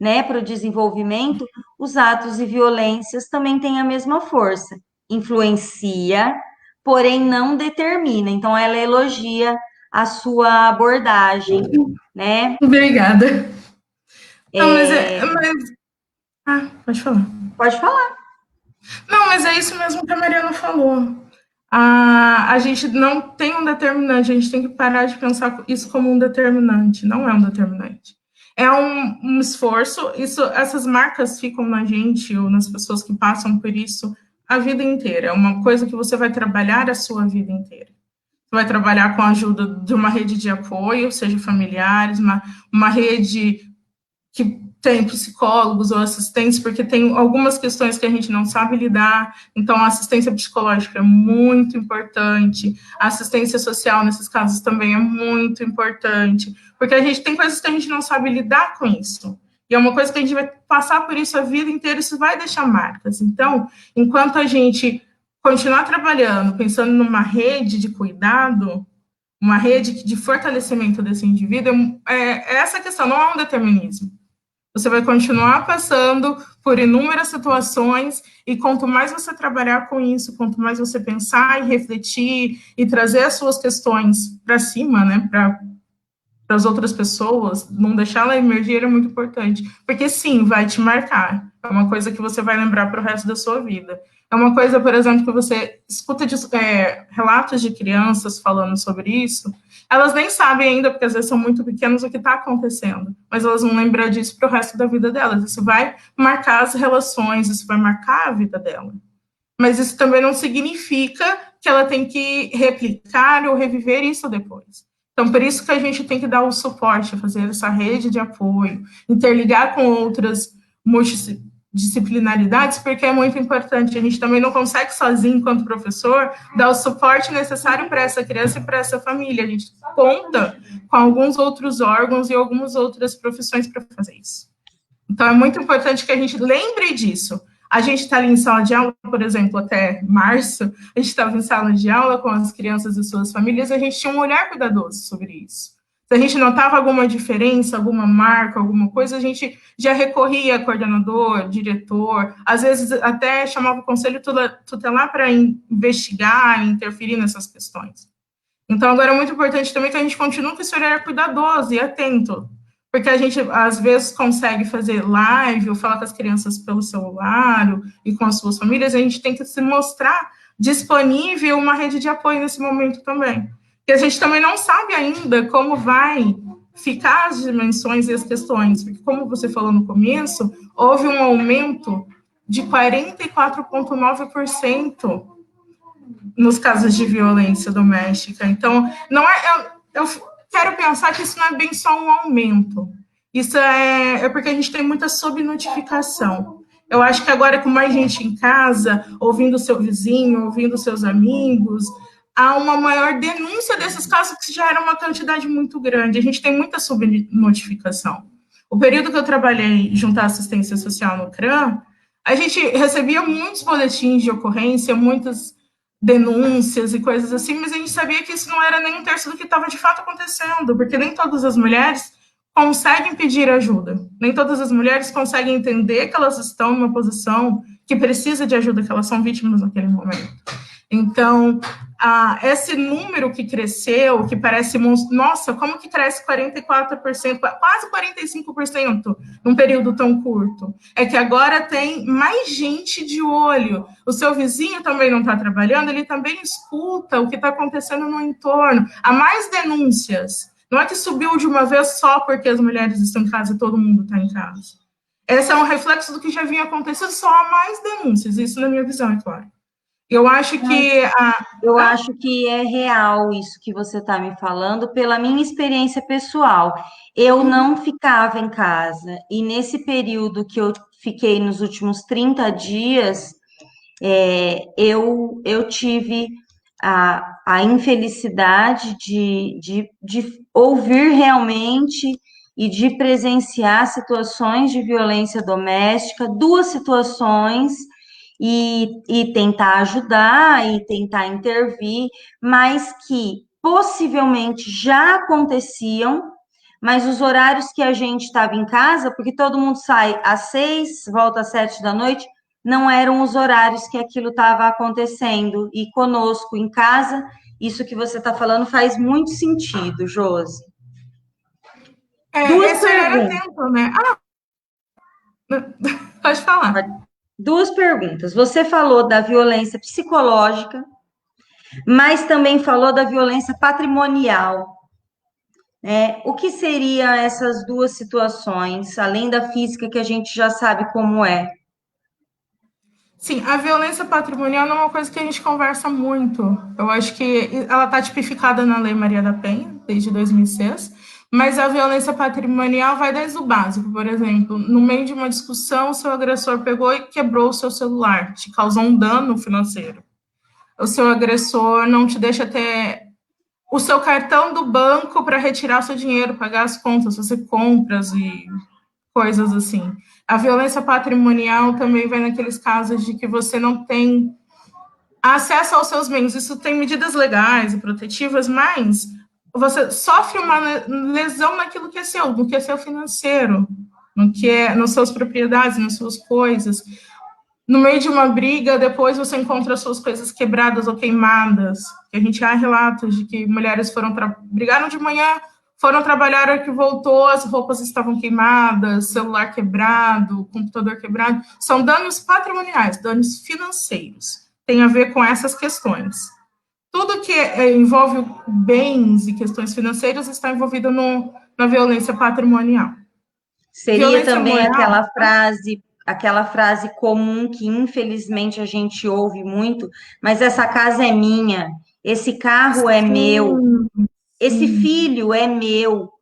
né, para o desenvolvimento, os atos e violências também têm a mesma força. Influencia, porém não determina. Então, ela elogia a sua abordagem, né? Obrigada. Não, pode falar. Pode falar. Não, mas é isso mesmo que a Mariana falou. A gente não tem um determinante, a gente tem que parar de pensar isso como um determinante. Não é um determinante. É um esforço, essas marcas ficam na gente ou nas pessoas que passam por isso a vida inteira. É uma coisa que você vai trabalhar a sua vida inteira. Você vai trabalhar com a ajuda de uma rede de apoio, seja familiares, uma rede que tem psicólogos ou assistentes, porque tem algumas questões que a gente não sabe lidar, então a assistência psicológica é muito importante, a assistência social nesses casos também é muito importante, porque a gente tem coisas que a gente não sabe lidar com isso, e é uma coisa que a gente vai passar por isso a vida inteira, isso vai deixar marcas. Então, enquanto a gente continuar trabalhando, pensando numa rede de cuidado, uma rede de fortalecimento desse indivíduo, essa questão não é um determinismo. Você vai continuar passando por inúmeras situações e quanto mais você trabalhar com isso, quanto mais você pensar e refletir e trazer as suas questões para cima, né, para as outras pessoas, não deixar ela emergir é muito importante, porque sim, vai te marcar, é uma coisa que você vai lembrar para o resto da sua vida. É uma coisa, por exemplo, que você escuta relatos de crianças falando sobre isso, elas nem sabem ainda, porque às vezes são muito pequenas, o que está acontecendo, mas elas vão lembrar disso para o resto da vida delas. Isso vai marcar as relações, isso vai marcar a vida dela. Mas isso também não significa que ela tem que replicar ou reviver isso depois. Então, por isso que a gente tem que dar o suporte, fazer essa rede de apoio, interligar com outras multidisciplinaridades, porque é muito importante. A gente também não consegue sozinho, enquanto professor, dar o suporte necessário para essa criança e para essa família. A gente conta com alguns outros órgãos e algumas outras profissões para fazer isso. Então, é muito importante que a gente lembre disso. A gente está ali em sala de aula, por exemplo, até março, a gente estava em sala de aula com as crianças e suas famílias, a gente tinha um olhar cuidadoso sobre isso. Se a gente notava alguma diferença, alguma marca, alguma coisa, a gente já recorria a coordenador, diretor, às vezes até chamava o conselho tutelar para investigar, interferir nessas questões. Então, agora é muito importante também que a gente continue com esse olhar cuidadoso e atento, porque a gente, às vezes, consegue fazer live ou falar com as crianças pelo celular e com as suas famílias, a gente tem que se mostrar disponível uma rede de apoio nesse momento também. Porque a gente também não sabe ainda como vai ficar as dimensões e as questões, porque, como você falou no começo, houve um aumento de 44,9% nos casos de violência doméstica. Então, não eu quero pensar que isso não é bem só um aumento. Isso é porque a gente tem muita subnotificação. Eu acho que agora, com mais gente em casa, ouvindo o seu vizinho, ouvindo seus amigos, há uma maior denúncia desses casos, que já era uma quantidade muito grande. A gente tem muita subnotificação. O período que eu trabalhei junto à assistência social no CRAM, a gente recebia muitos boletins de ocorrência, muitas denúncias e coisas assim, mas a gente sabia que isso não era nem um terço do que estava de fato acontecendo, porque nem todas as mulheres conseguem pedir ajuda, nem todas as mulheres conseguem entender que elas estão numa posição que precisa de ajuda, que elas são vítimas naquele momento. Então, esse número que cresceu, que parece monstro, nossa, como que cresce 44%, quase 45% num período tão curto? É que agora tem mais gente de olho. O seu vizinho também não está trabalhando, ele também escuta o que está acontecendo no entorno. Há mais denúncias. Não é que subiu de uma vez só porque as mulheres estão em casa e todo mundo está em casa. Esse é um reflexo do que já vinha acontecendo, só há mais denúncias, isso na minha visão, é claro. Eu acho que Eu acho que é real isso que você está me falando, pela minha experiência pessoal. Eu não ficava em casa, e nesse período que eu fiquei nos últimos 30 dias, eu tive a infelicidade de ouvir realmente e de presenciar situações de violência doméstica, duas situações, e tentar ajudar e tentar intervir, mas que possivelmente já aconteciam, mas os horários que a gente estava em casa, porque todo mundo sai às 6, volta às 7 da noite, não eram os horários que aquilo estava acontecendo. E conosco em casa, isso que você está falando faz muito sentido, Josi. Duas esse olhar perguntas. atento, né? Pode falar. Duas perguntas. Você falou da violência psicológica, mas também falou da violência patrimonial. O que seriam essas duas situações, além da física, que a gente já sabe como é? Sim, a violência patrimonial não é uma coisa que a gente conversa muito. Eu acho que ela está tipificada na Lei Maria da Penha, desde 2006, mas a violência patrimonial vai desde o básico. Por exemplo, no meio de uma discussão, seu agressor pegou e quebrou o seu celular, te causou um dano financeiro. O seu agressor não te deixa ter o seu cartão do banco para retirar seu dinheiro, pagar as contas, fazer compras e coisas assim. A violência patrimonial também vai naqueles casos de que você não tem acesso aos seus bens. Isso tem medidas legais e protetivas, mas você sofre uma lesão naquilo que é seu, no que é seu financeiro, no que é nas suas propriedades, nas suas coisas. No meio de uma briga, depois você encontra suas coisas quebradas ou queimadas. A gente há relatos de que mulheres brigaram de manhã, foram trabalhar, a hora que voltou, as roupas estavam queimadas, celular quebrado, computador quebrado. São danos patrimoniais, danos financeiros. Tem a ver com essas questões. Tudo que envolve bens e questões financeiras está envolvido na violência patrimonial. Seria Violência também moral, aquela frase comum que infelizmente a gente ouve muito, mas essa casa é minha, esse carro é meu, sim, esse sim. filho é meu,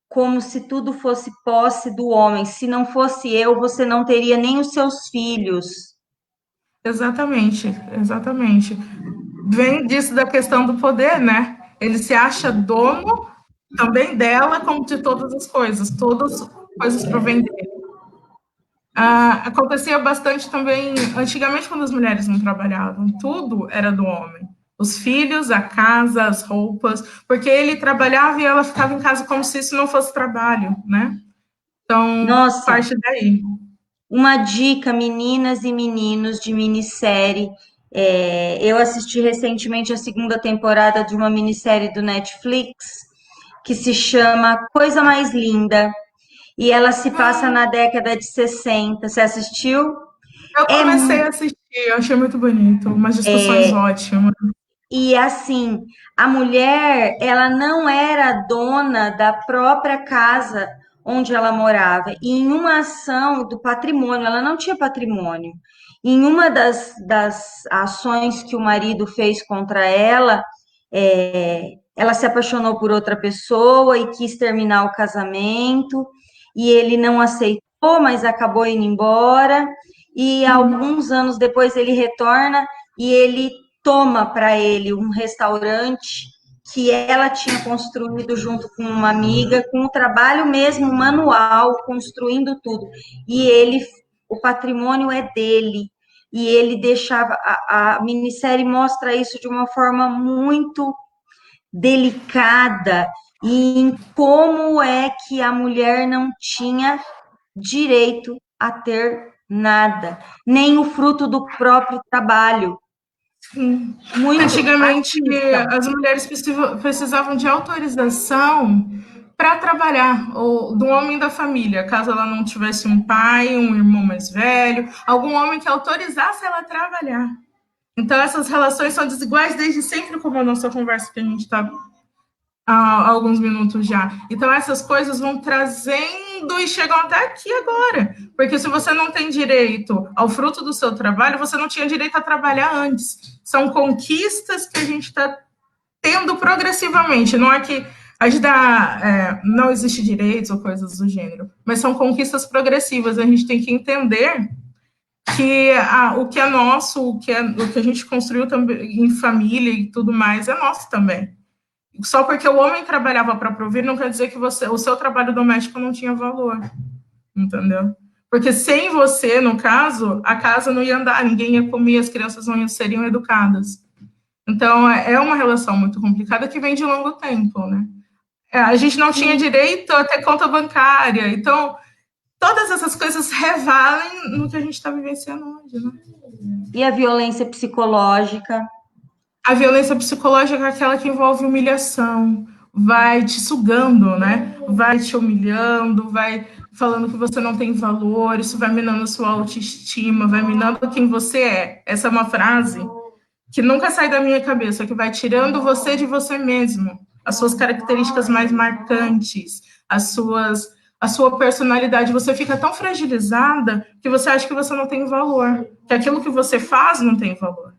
como se tudo fosse posse do homem. Se não fosse eu, você não teria nem os seus filhos. Exatamente, exatamente. Vem disso da questão do poder, né? Ele se acha dono também dela, como de todas as coisas provêm dele. Acontecia bastante também, antigamente, quando as mulheres não trabalhavam, tudo era do homem. Os filhos, a casa, as roupas, porque ele trabalhava e ela ficava em casa como se isso não fosse trabalho, né? Então, Nossa, parte daí. uma dica, meninas e meninos de minissérie. Eu assisti recentemente a segunda temporada de uma minissérie do Netflix que se chama Coisa Mais Linda, e ela se passa na década de 60. Você assistiu? Eu É, comecei a assistir, eu achei muito bonito, umas discussões ótimas. e assim, a mulher, ela não era dona da própria casa onde ela morava. E em uma ação do patrimônio, ela não tinha patrimônio. Em uma das ações que o marido fez contra ela, ela se apaixonou por outra pessoa e quis terminar o casamento, e ele não aceitou, mas acabou indo embora. E alguns anos depois ele retorna e ele toma para ele um restaurante que ela tinha construído junto com uma amiga, com o trabalho mesmo manual, construindo tudo. E o patrimônio é dele. E ele deixava, a minissérie mostra isso de uma forma muito delicada, e em como é que a mulher não tinha direito a ter nada, nem o fruto do próprio trabalho. Muito Antigamente, machista. as mulheres precisavam de autorização para trabalhar, ou do homem da família, caso ela não tivesse um pai, um irmão mais velho, algum homem que autorizasse ela a trabalhar. Então, essas relações são desiguais desde sempre, como a nossa conversa que a gente está há alguns minutos já. Então, essas coisas vão trazendo e chegam até aqui agora. Porque se você não tem direito ao fruto do seu trabalho, você não tinha direito a trabalhar antes. São conquistas que a gente está tendo progressivamente. Não é que a gente não existe direitos ou coisas do gênero, mas são conquistas progressivas. A gente tem que entender que o que é nosso, o que a gente construiu também em família e tudo mais, é nosso também. Só porque o homem trabalhava para prover, não quer dizer que o seu trabalho doméstico não tinha valor, entendeu? Porque sem você, no caso, a casa não ia andar, ninguém ia comer, as crianças não seriam educadas. Então, é uma relação muito complicada que vem de longo tempo, né? A gente não tinha direito a ter conta bancária, então, todas essas coisas revalem no que a gente está vivenciando hoje, né? E a violência psicológica? A violência psicológica é aquela que envolve humilhação, vai te sugando, né? Vai te humilhando, vai falando que você não tem valor, isso vai minando a sua autoestima, vai minando quem você é. Essa é uma frase que nunca sai da minha cabeça, que vai tirando você de você mesmo, as suas características mais marcantes, a sua personalidade. Você fica tão fragilizada que você acha que você não tem valor, que aquilo que você faz não tem valor.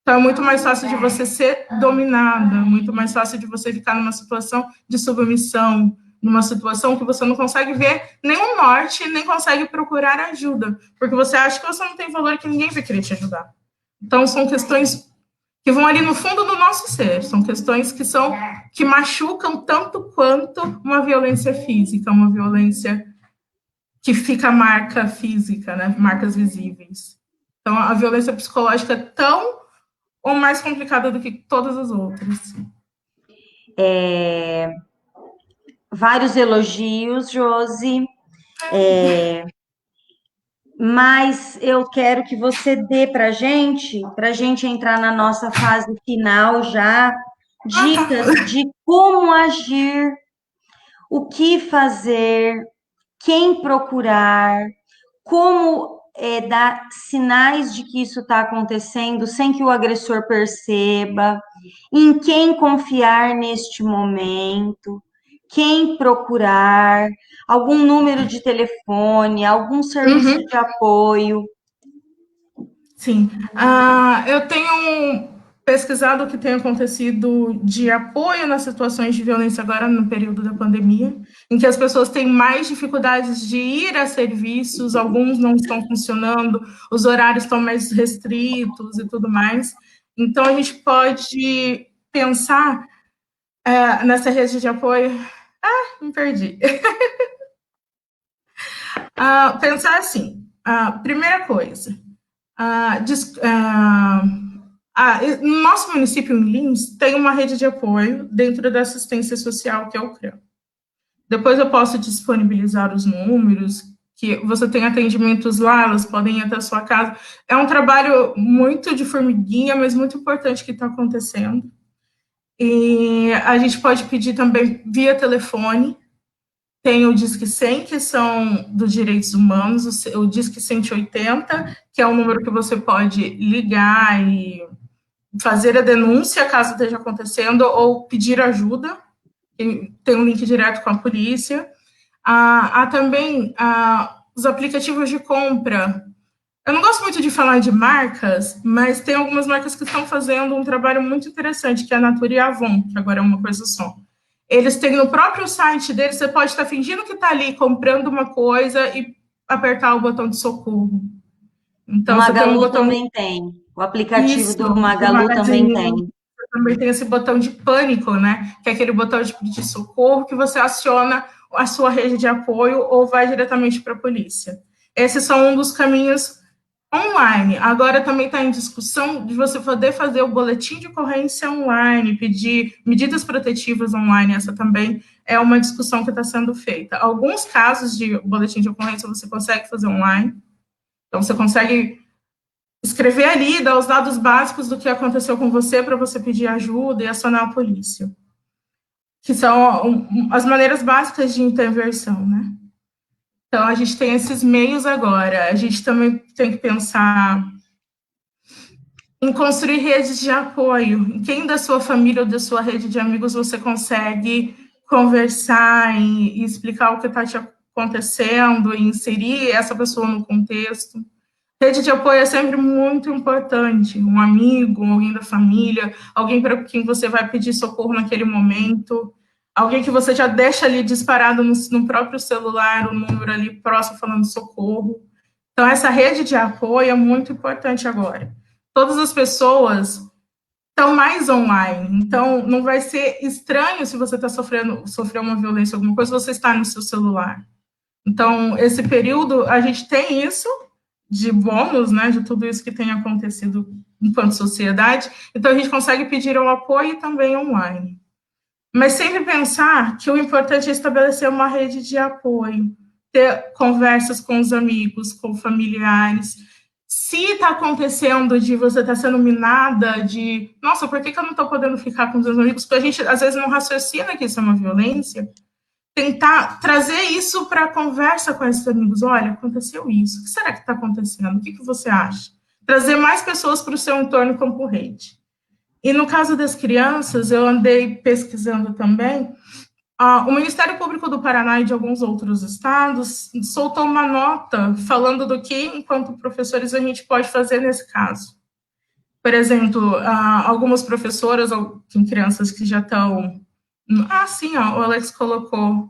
Então, é muito mais fácil de você ser dominada, muito mais fácil de você ficar numa situação de submissão, numa situação que você não consegue ver nenhum norte, nem consegue procurar ajuda, porque você acha que você não tem valor e que ninguém vai querer te ajudar. Então, são questões que vão ali no fundo do nosso ser, são questões que machucam tanto quanto uma violência física, uma violência que fica marca física, né? Marcas visíveis. Então, a violência psicológica é tão ou mais complicada do que todas as outras. Vários elogios, Josi. Mas eu quero que você dê para a gente entrar na nossa fase final já, dicas de como agir, o que fazer, quem procurar, como dar sinais de que isso está acontecendo sem que o agressor perceba, em quem confiar neste momento, quem procurar, algum número de telefone, algum serviço de apoio. Sim. Eu tenho pesquisado o que tem acontecido de apoio nas situações de violência agora no período da pandemia, em que as pessoas têm mais dificuldades de ir a serviços, alguns não estão funcionando, os horários estão mais restritos e tudo mais. Então, a gente pode pensar nessa rede de apoio. Me perdi. Pensar assim, primeira coisa, no nosso município, em Lins, tem uma rede de apoio dentro da assistência social, que é o CRAM. Depois eu posso disponibilizar os números, que você tem atendimentos lá, elas podem ir até a sua casa. É um trabalho muito de formiguinha, mas muito importante que está acontecendo. E a gente pode pedir também via telefone. Tem o Disque 100, que são dos direitos humanos, o Disque 180, que é um número que você pode ligar e fazer a denúncia caso esteja acontecendo, ou pedir ajuda, tem um link direto com a polícia. Há também os aplicativos de compra. Eu não gosto muito de falar de marcas, mas tem algumas marcas que estão fazendo um trabalho muito interessante, que é a Natura e a Avon, que agora é uma coisa só. Eles têm no próprio site deles, você pode estar fingindo que está ali comprando uma coisa e apertar o botão de socorro. Então, O você tem um Magalu botão... também tem. O aplicativo Isso, do do Magalu também Magazine. tem. Você também tem esse botão de pânico, né? Que é aquele botão de pedir socorro que você aciona a sua rede de apoio ou vai diretamente para a polícia. Esses são um dos caminhos online. Agora também está em discussão de você poder fazer o boletim de ocorrência online, pedir medidas protetivas online. Essa também é uma discussão que está sendo feita. Alguns casos de boletim de ocorrência você consegue fazer online. Então, você consegue escrever ali, dar os dados básicos do que aconteceu com você para você pedir ajuda e acionar a polícia, que são as maneiras básicas de intervenção, né? Então, a gente tem esses meios agora. A gente também tem que pensar em construir redes de apoio. Em quem da sua família ou da sua rede de amigos você consegue conversar e explicar o que está te acontecendo, e inserir essa pessoa no contexto. Rede de apoio é sempre muito importante. Um amigo, alguém da família, alguém para quem você vai pedir socorro naquele momento, alguém que você já deixa ali disparado no próprio celular, o número ali próximo falando socorro. Então, essa rede de apoio é muito importante agora. Todas as pessoas estão mais online, então não vai ser estranho se você está sofrendo uma violência, alguma coisa, você está no seu celular. Então, esse período, a gente tem isso de bônus, né, de tudo isso que tem acontecido enquanto sociedade, então a gente consegue pedir o apoio também online. Mas sempre pensar que o importante é estabelecer uma rede de apoio, ter conversas com os amigos, com familiares. Se está acontecendo de você estar sendo minada, de nossa, por que eu não estou podendo ficar com os meus amigos? Porque a gente às vezes não raciocina que isso é uma violência. Tentar trazer isso para a conversa com esses amigos. Olha, aconteceu isso. O que será que está acontecendo? O que você acha? Trazer mais pessoas para o seu entorno como rede. E no caso das crianças, eu andei pesquisando também. O Ministério Público do Paraná e de alguns outros estados soltou uma nota falando do que, enquanto professores, a gente pode fazer nesse caso. Por exemplo, algumas professoras, tem crianças que já estão... sim, o Alex colocou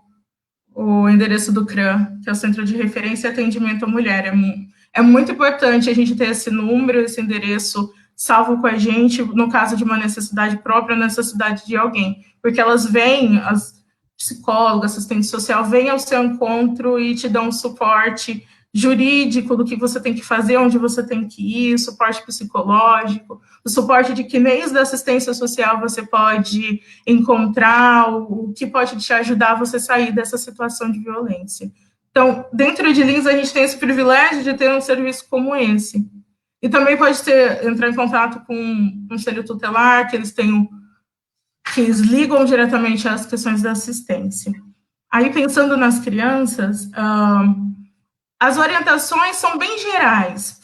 o endereço do CRAM, que é o Centro de Referência e Atendimento à Mulher. É muito importante a gente ter esse número, esse endereço salvo com a gente, no caso de uma necessidade própria, necessidade de alguém, porque elas vêm, as psicólogas, assistente social, vêm ao seu encontro e te dão um suporte jurídico do que você tem que fazer, onde você tem que ir, suporte psicológico, o suporte de que meios da assistência social você pode encontrar, o que pode te ajudar a você sair dessa situação de violência. Então, dentro de Lins, a gente tem esse privilégio de ter um serviço como esse. E também pode entrar em contato com o Conselho Tutelar, que eles ligam diretamente às questões da assistência. Aí, pensando nas crianças, as orientações são bem gerais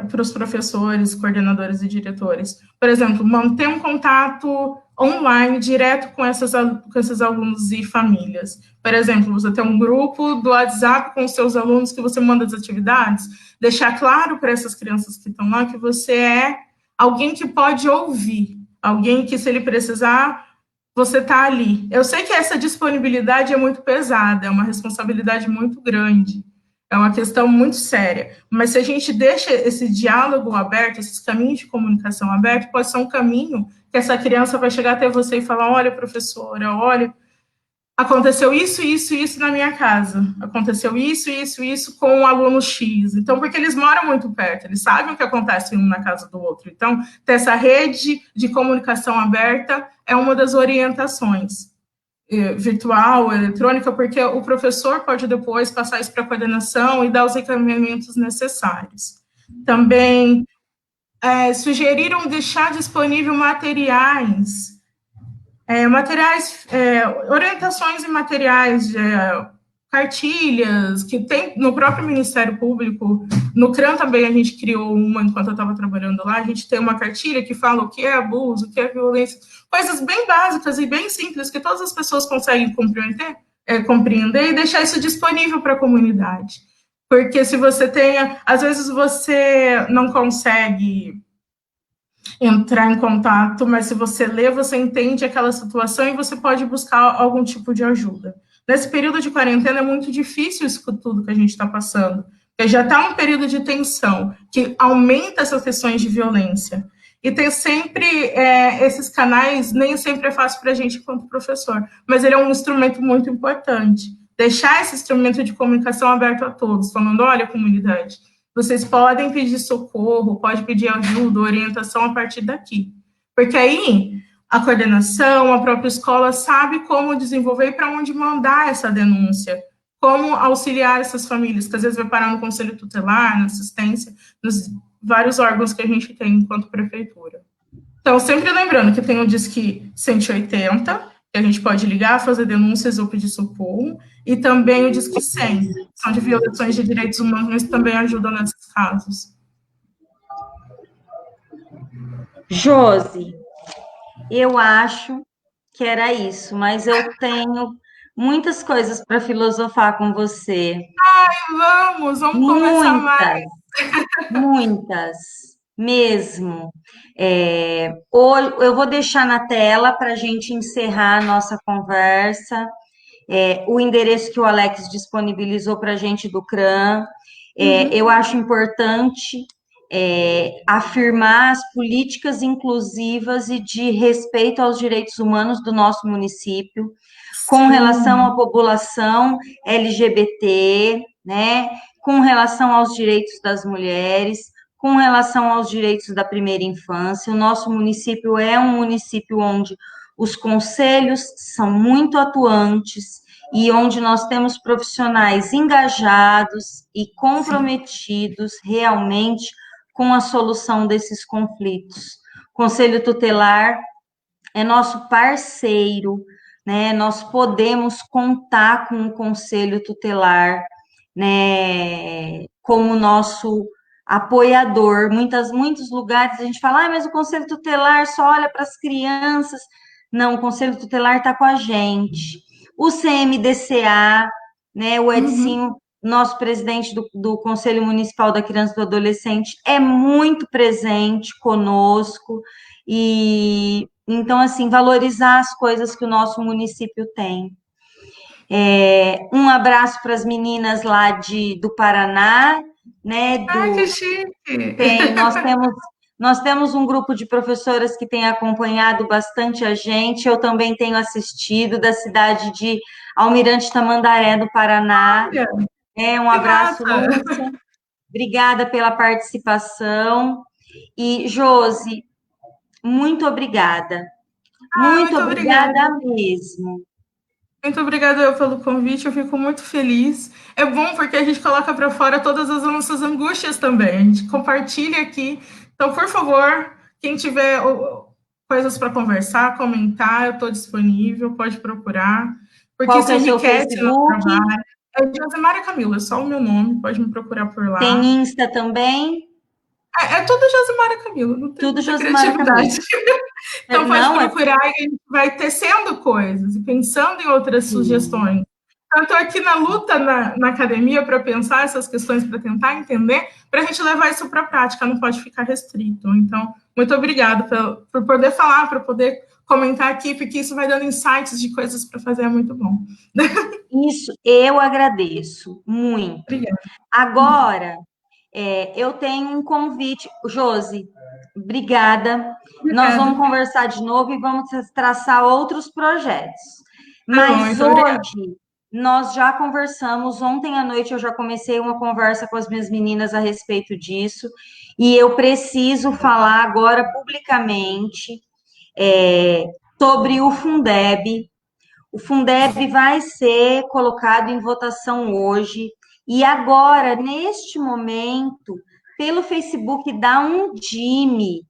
para os professores, coordenadores e diretores. Por exemplo, manter um contato online direto com esses alunos e famílias. Por exemplo, você tem um grupo do WhatsApp com os seus alunos que você manda as atividades, deixar claro para essas crianças que estão lá que você é alguém que pode ouvir, alguém que, se ele precisar, você está ali. Eu sei que essa disponibilidade é muito pesada, é uma responsabilidade muito grande, é uma questão muito séria, mas se a gente deixa esse diálogo aberto, esses caminhos de comunicação abertos, pode ser um caminho que essa criança vai chegar até você e falar, olha, professora, olha, aconteceu isso, isso, isso na minha casa, aconteceu isso, isso, isso com o aluno X. Então, porque eles moram muito perto, eles sabem o que acontece um na casa do outro. Então, ter essa rede de comunicação aberta é uma das orientações, virtual, eletrônica, porque o professor pode depois passar isso para a coordenação e dar os encaminhamentos necessários. Também sugeriram deixar disponível materiais, orientações em materiais, cartilhas, que tem no próprio Ministério Público, no CRAM também a gente criou uma enquanto eu estava trabalhando lá, a gente tem uma cartilha que fala o que é abuso, o que é violência, coisas bem básicas e bem simples, que todas as pessoas conseguem compreender e deixar isso disponível para a comunidade. Porque se você às vezes você não consegue entrar em contato, mas se você lê, você entende aquela situação e você pode buscar algum tipo de ajuda. Nesse período de quarentena é muito difícil isso tudo que a gente está passando, porque já está um período de tensão, que aumenta essas questões de violência. E tem sempre esses canais, nem sempre é fácil para a gente enquanto professor, mas ele é um instrumento muito importante. Deixar esse instrumento de comunicação aberto a todos, falando, olha, comunidade, vocês podem pedir socorro, pode pedir ajuda, orientação a partir daqui. Porque aí a coordenação, a própria escola sabe como desenvolver e para onde mandar essa denúncia, como auxiliar essas famílias, que às vezes vai parar no conselho tutelar, na assistência, vários órgãos que a gente tem enquanto prefeitura. Então, sempre lembrando que tem o Disque 180, que a gente pode ligar, fazer denúncias ou pedir socorro, e também o Disque 100, que são de violações de direitos humanos, mas também ajudam nesses casos. Josi, eu acho que era isso, mas eu tenho muitas coisas para filosofar com você. Vamos conversar mais. Muitas, muitas, mesmo. Hoje, eu vou deixar na tela para a gente encerrar a nossa conversa, o endereço que o Alex disponibilizou para a gente do CRAM. Eu acho importante afirmar as políticas inclusivas e de respeito aos direitos humanos do nosso município, com relação à população LGBT, né? Com relação aos direitos das mulheres, com relação aos direitos da primeira infância. O nosso município é um município onde os conselhos são muito atuantes e onde nós temos profissionais engajados e comprometidos realmente com a solução desses conflitos. O Conselho Tutelar é nosso parceiro, né? Nós podemos contar com o Conselho Tutelar, né? Como nosso apoiador. Muitos lugares a gente fala, mas o Conselho Tutelar só olha para as crianças. Não, o Conselho Tutelar está com a gente. O CMDCA, né? O Edcinho, nosso presidente do Conselho Municipal da Criança e do Adolescente, é muito presente conosco. E então, assim, valorizar as coisas que o nosso município tem. Um abraço para as meninas lá do Paraná, né? Que chique! Nós temos um grupo de professoras que tem acompanhado bastante a gente, eu também tenho assistido, da cidade de Almirante Tamandaré, do Paraná. Um abraço, Lúcia. Obrigada pela participação. E, Josi, muito obrigada. Muito Muito obrigada. obrigada mesmo. Muito obrigada eu pelo convite, eu fico muito feliz. É bom porque a gente coloca para fora todas as nossas angústias também, a gente compartilha aqui. Então, por favor, quem tiver coisas para conversar, comentar, eu estou disponível, pode procurar, porque Qual que isso é o seu enriquece o nosso Facebook? trabalho. É Josemara Camila, é só o meu nome, pode me procurar por lá. Tem Insta também? É tudo Josemara Camila, não tem Tudo muita Josimara criatividade. Camilo. Então, pode Não, procurar e a gente vai tecendo coisas e pensando em outras sugestões. Eu estou aqui na luta na academia para pensar essas questões, para tentar entender, para a gente levar isso para a prática, não pode ficar restrito. Então, muito obrigada por poder falar, por poder comentar aqui, porque isso vai dando insights de coisas para fazer, é muito bom. Isso, eu agradeço muito. Obrigada. Agora, eu tenho um convite. Josi, obrigada. Nós vamos conversar de novo e vamos traçar outros projetos. Mas hoje, nós já conversamos. Ontem à noite, eu já comecei uma conversa com as minhas meninas a respeito disso. E eu preciso falar agora publicamente sobre o Fundeb. O Fundeb vai ser colocado em votação hoje. E agora, neste momento, pelo Facebook da Undime,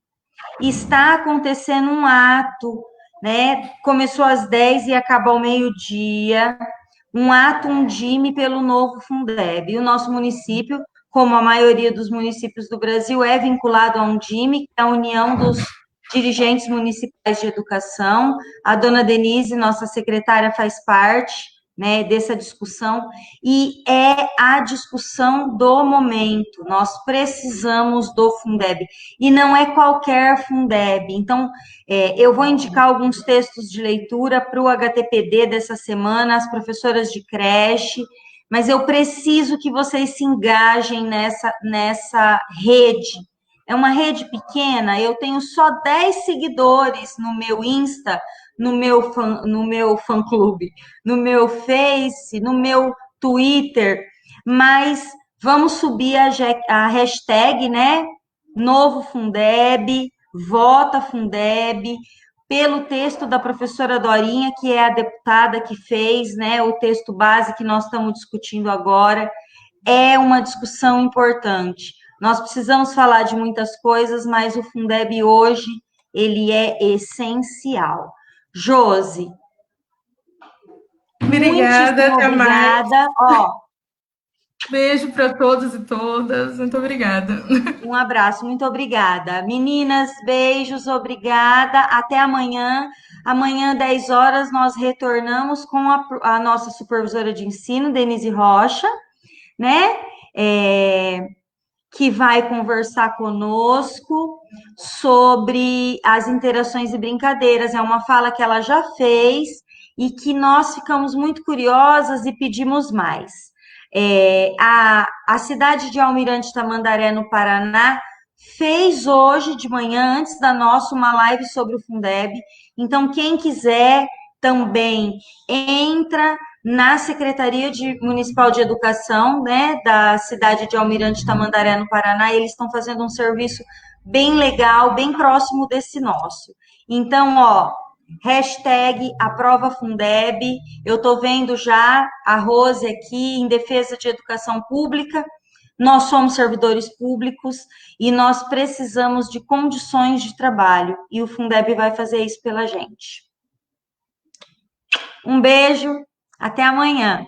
está acontecendo um ato, né? Começou às 10 e acaba ao meio-dia, um ato Undime pelo novo Fundeb. E o nosso município, como a maioria dos municípios do Brasil, é vinculado à Undime, que é a União dos Dirigentes Municipais de Educação. A dona Denise, nossa secretária, faz parte, né, dessa discussão, e é a discussão do momento. Nós precisamos do Fundeb, e não é qualquer Fundeb. Então, eu vou indicar alguns textos de leitura para o HTPD dessa semana, as professoras de creche, mas eu preciso que vocês se engajem nessa rede. É uma rede pequena, eu tenho só 10 seguidores no meu Insta, no meu fã-clube, no meu Face, no meu Twitter, mas vamos subir a hashtag, né? Novo Fundeb, vota Fundeb, pelo texto da professora Dorinha, que é a deputada que fez, né, o texto base que nós estamos discutindo agora. É uma discussão importante. Nós precisamos falar de muitas coisas, mas o Fundeb hoje, ele é essencial. Josi, Obrigada, muitíssimo até mais. obrigada. Ó, Beijo para todos e todas. Muito obrigada. um abraço, muito obrigada. Meninas, beijos, obrigada. Até amanhã. Amanhã, 10 horas, nós retornamos com a nossa supervisora de ensino, Denise Rocha, né? Que vai conversar conosco sobre as interações e brincadeiras. É uma fala que ela já fez e que nós ficamos muito curiosas e pedimos mais. A cidade de Almirante Tamandaré, no Paraná, fez hoje de manhã, antes da nossa, uma live sobre o Fundeb. Então, quem quiser também entra na Secretaria Municipal de Educação, né, da cidade de Almirante Tamandaré, no Paraná, e eles estão fazendo um serviço bem legal, bem próximo desse nosso. Então, ó, hashtag aprova Fundeb, eu estou vendo já a Rose aqui em defesa de educação pública. Nós somos servidores públicos e nós precisamos de condições de trabalho, e o Fundeb vai fazer isso pela gente. Um beijo, até amanhã.